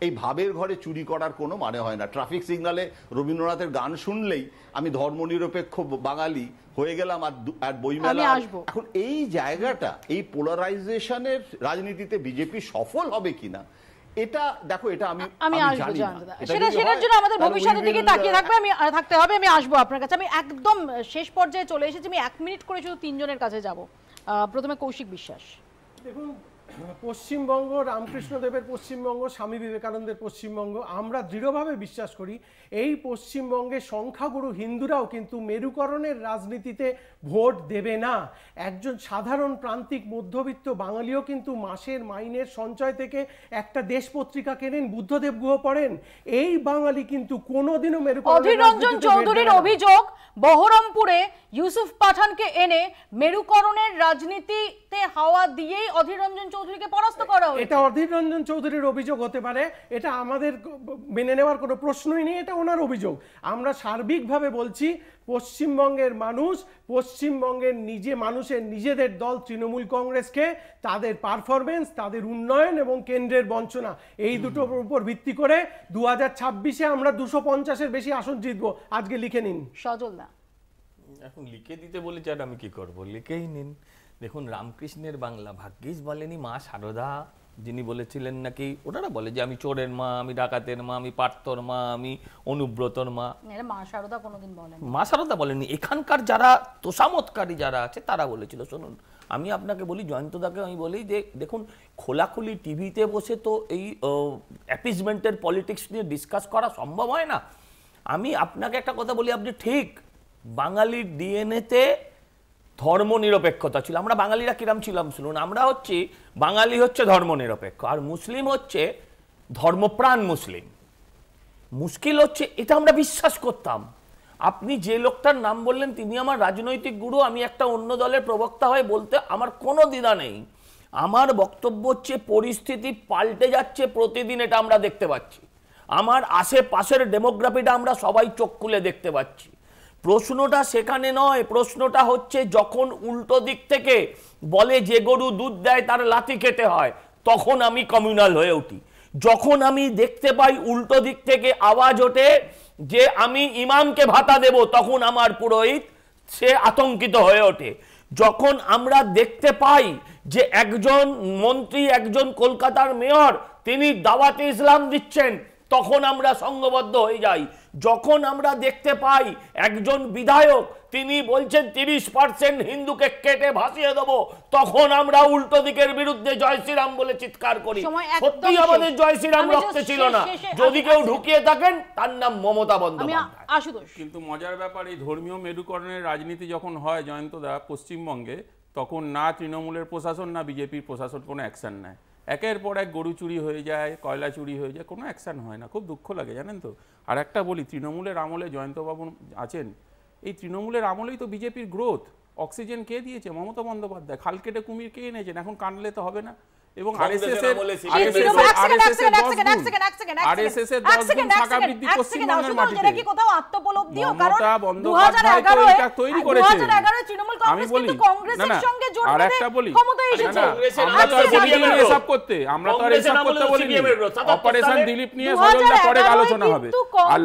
এই ভাবের ঘরে চুরি করার কোনো মানে হয় না। ট্রাফিক সিগনালে রবীন্দ্রনাথের গান শুনলেই আমি ধর্মনিরপেক্ষ বাঙালি হয়ে গেলাম আর বইমেলা। এখন এই জায়গাটা, এই পোলারাইজেশনের রাজনীতিতে বিজেপি সফল হবে কিনা, এটা দেখো, এটা আমি জানি না। সেটার জন্য আমাদের ভবিষ্যতের দিকে তাকিয়ে থাকতে হবে। আমি আসবো আপনার কাছে। আমি একদম শেষ পর্যায়ে চলে এসেছি। আমি 1 মিনিট করে শুধু 3 জনের কাছে যাব। প্রথমে কৌশিক বিশ্বাস। দেখুন, পশ্চিমবঙ্গ রামকৃষ্ণদেবের পশ্চিমবঙ্গ, স্বামী বিবেকানন্দের পশ্চিমবঙ্গ। আমরা দৃঢ়ভাবে বিশ্বাস করি এই পশ্চিমবঙ্গে সংখ্যাগুরু হিন্দুরাও কিন্তু মেরুকরণের রাজনীতিতে ভোট দেবে না। একজন সাধারণ প্রান্তিক মধ্যবিত্ত বাঙালিও কিন্তু মাসের মাইনের সঞ্চয় থেকে একটা দেশ পত্রিকা কেনেন, বুদ্ধদেব গুহ পড়েন। এই বাঙালি কিন্তু কোনোদিনও মেরুকরণ। অধীর রঞ্জন চৌধুরীর অভিযোগ, বহরমপুরে ইউসুফ পাঠানকে এনে মেরুকরণের রাজনীতিতে হাওয়া দিয়েই অধীর রঞ্জন চৌধুরীকে পরাস্ত করা হয়েছে। এটা অধীর রঞ্জন চৌধুরীর অভিযোগ হতে পারে, এটা আমাদের মেনে নেওয়ার কোনো প্রশ্নই নেই, এটা ওনার অভিযোগ। আমরা সার্বিকভাবে বলছি পশ্চিমবঙ্গের মানুষ, পশ্চিমবঙ্গের মানুষের নিজেদের দল তৃণমূল কংগ্রেসকে তাদের পারফরমেন্স, তাদের উন্নয়ন এবং কেন্দ্রের বঞ্চনা, এই দুটোর উপর ভিত্তি করে 2026-এ আমরা 250-এর বেশি আসন জিতবো। আজকে লিখে নিন। সজল দা, এখন লিখে দিতে বলেছে, আর আমি কি করব, লিখেই নিন। দেখুন, রামকৃষ্ণের বাংলা ভাগ্যিস বলেনি মা শারদা, যিনি বলেছিলেন নাকি, ওনারা বলে যে আমি চোরের মা, আমি ডাকাতের মা, আমি পার্থর মা, আমি অনুব্রতর মা। মা শারদা কোনোদিন বলেন, মা শারদা বলেনি। এখানকার যারা তোষামতকারী যারা আছে তারা বলেছিল। শুনুন, আমি আপনাকে বলি, জয়ন্তদাকে আমি বলি যে দেখুন, খোলাখুলি টিভিতে বসে তো এই অ্যাপিজমেন্টের পলিটিক্স নিয়ে ডিসকাস করা সম্ভব হয় না। আমি আপনাকে একটা কথা বলি, আপনি ঠিক, বাঙালির ডিএনএতে ধর্মনিরপেক্ষতা ছিল। আমরা বাঙালিরা কিরাম ছিলাম শুনুন, আমরা হচ্ছে বাঙালি হচ্ছে ধর্মনিরপেক্ষ, আর মুসলিম হচ্ছে ধর্মপ্রাণ মুসলিম। মুশকিল হচ্ছে এটা আমরা বিশ্বাস করতাম। আপনি যে লোকটার নাম বললেন তিনি আমার রাজনৈতিক গুরু, আমি একটা অন্য দলের প্রবক্তা হয়ে বলতে আমার কোনো দ্বিধা নেই। আমার বক্তব্য হচ্ছে পরিস্থিতি পাল্টে যাচ্ছে প্রতিদিন, এটা আমরা দেখতে পাচ্ছি। আমার আশেপাশের ডেমোগ্রাফিটা আমরা সবাই চোখ খুলে দেখতে পাচ্ছি। প্রশ্নটা সেখানে নয়, প্রশ্নটা হচ্ছে যখন উল্টো দিক থেকে বলে যে গরু দুধ দেয় তার লাথি খেতে হয়, তখন আমি কমিউনাল হয়ে উঠি। যখন আমি দেখতে পাই উল্টো দিক থেকে আওয়াজ ওঠে যে আমি ইমামকে ভাতা দেব, তখন আমার পুরোহিত সে আতঙ্কিত হয়ে ওঠে। যখন আমরা দেখতে পাই যে একজন মন্ত্রী, একজন কলকাতার মেয়র, তিনি দাওয়াতে ইসলাম দিচ্ছেন, তখন আমরা সংঘবদ্ধ হয়ে যাই। যখন আমরা দেখতে পাই একজন বিধায়ক তিনি বলছেন 30% হিন্দুকে কেটে ভাসিয়ে দেবো, তখন আমরা উল্টো দিকের বিরুদ্ধে জয় শ্রীরাম বলে চিৎকার করি। সত্যি আমাদের জয় শ্রীরাম রক্তে ছিল না। যদি কেউ ঢুকিয়ে থাকেন তার নাম মমতা বন্দ্যোপাধ্যায়। কিন্তু মজার ব্যাপার, এই ধর্মীয় মেরুকরণের রাজনীতি যখন হয় জয়ন্তদা পশ্চিমবঙ্গে, তখন না তৃণমূলের প্রশাসন না বিজেপির প্রশাসন কোনো অ্যাকশন নেয়। একের পর এক গরু চুরি হয়ে যায়, কয়লা চুরি হয়ে যায়, কোনো অ্যাকশন হয় না। খুব দুঃখ লাগে জানেন তো। আর একটা বলি, তৃণমূলের আমলে জয়ন্তবাবু আছেন, এই তৃণমূলের আমলেই তো বিজেপির গ্রোথ। অক্সিজেন কে দিয়েছে? মমতা বন্দ্যোপাধ্যায়। খাল কেটে কুমির কে এনেছেন? এখন কানলে তো হবে না। এবং আরএসএস এর 10 গুণ টাকা বৃদ্ধি পশ্চিমবঙ্গের মাটিতে মমতা বন্দ্যোপাধ্যায় তো এটা তৈরি করেছে। আমি বলি না না, আর একটা বলি, আমরা তো আর বলিনি এসব করতে, আমরা তো আর এসব করতে বলিনি। অপারেশন দিলীপ নিয়ে সজলদা পরে আলোচনা হবে। আর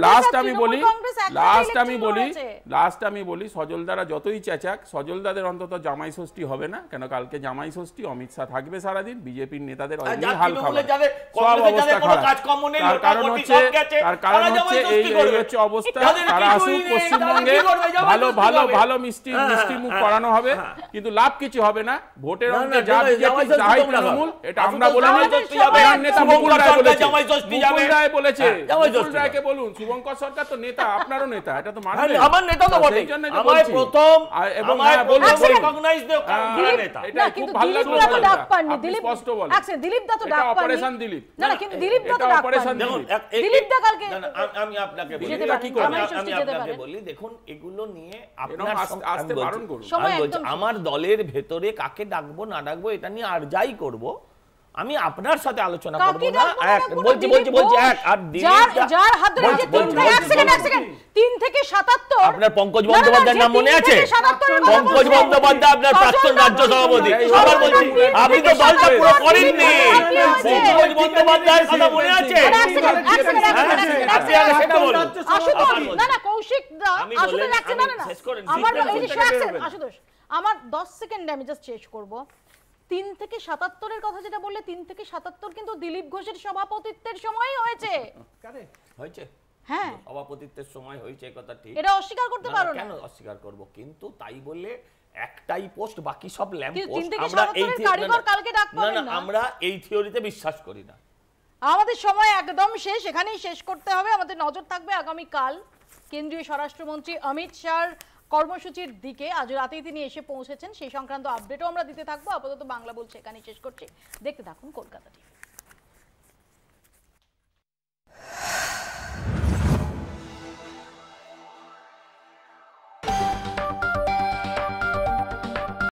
লাস্ট আমি বলি সজলদারা যতই চেঁচাক, সজলদাদের অন্তত জামাই ষষ্ঠী হবে না। কেন কালকে জামাই ষষ্ঠী, অমিত শাহ থাকবে সারাদিন, বিজেপির নেতাদের হাল খাবে, সব অবস্থা খারাপ। তার কারণ হচ্ছে এই হচ্ছে অবস্থা। তারা আসুক পশ্চিমবঙ্গে, ভালো ভালো ভালো মিষ্টি মুখ করানো হবে, কিন্তু লাভ কিছু হবে না। ভোটের অঙ্কে যা বিজেপি চাই তৃণমূল, এটা আমরা বলিনি, নেতা মুকুল রায় বলেছে। মুকুল রায়কে বলুন, শুভঙ্কর সরকার তো নেতা, আপনারও নেতা, এটা তো মানবে। আমার নেতা তো বটে, আমার প্রথম এবং বলুন, এটা খুব ভালো লাগলো। দিলীপ স্পষ্ট স্পষ্ট বলে দিলীপ দা তো এটা ডাক পাননি। অপারেশন দিলীপ না না কিন্তু দিলীপ দা তো এটা ডাক অপারেশন পাননি। দিলীপ। দিলীপ দা কালকে আমি আপনাকে বলি, যেতে এটা কি পারেন, করবে? জামাই ষষ্ঠী আমি যেতে আপনাকে পারেন। বলি, দেখুন এগুলো নিয়ে এরকম আপনার আস্তে বারণ করুন। সময় আমি বলছি একদম আমার দলের ভেতরে কাকে ডাকবো না ডাকবো এটা নিয়ে আর যাই করব আমি আপনার সাথে আলোচনা করব কাকে না। ডাকবো না এক ডাকবো না, বলছি দিলীপ ঘোষ, এক আর যার হাত ধরে বলছি, যে তিন থেকে এক সেকেন্ড 3 থেকে 77 আপনার পঙ্কজ বন্দ্যোপাধ্যায়ের নাম মনে আছে? পঙ্কজ বন্দ্যোপাধ্যায় আপনার প্রাক্তন রাজ্য সভাপতি। আবার বলছি আপনি তো দলটা পুরো করেননি। পঙ্কজ বন্দ্যোপাধ্যায়ের কথা মনে আছে? আপনি আগে সেটা বলুন। আশুতোষ না না কৌশিক দা আমি আশুতোষ বললেন, একসেকেন্ড আমি না না শেষ করে নিই। আমার জিজ্ঞাসা এই যে করতে এক গেলে সেকেন্ড হবে। আশুতোষ আমার 10 সেকেন্ডে আমি জাস্ট শেষ করব 3 থেকে 77 এর কথা যেটা বললে 3 থেকে 77 কিন্তু দিলীপ ঘোষের সভাপতিত্বের সময়ই হয়েছে। হয়েছে হ্যাঁ সভাপতিত্বের সময় হয়েছে কথা ঠিক। এটা অস্বীকার করতে পারো না। কেন অস্বীকার করব? কিন্তু তাই বলে একটাই পোস্ট বাকি সব ল্যাম্প কিন্তু পোস্ট 3 থেকে আমরা 77 এই এর কারিগর কালকে ডাক না পাবেন না না। আমরা এই থিওরিতে বিশ্বাস করি না। আমাদের সময় একদম শেষ, এখানেই শেষ করতে হবে। আমাদের নজর থাকবে আগামী কাল কেন্দ্রীয় স্বরাষ্ট্রমন্ত্রী অমিত শাহর কর্মসূচির দিকে। আজ রাতেই তিনি এসে পৌঁছেছেন, সেই সংক্রান্ত আপডেটও আমরা দিতে থাকবো। আপাতত বাংলা বলছে এখানেই শেষ করছি। দেখতে থাকুন কলকাতা টিভি।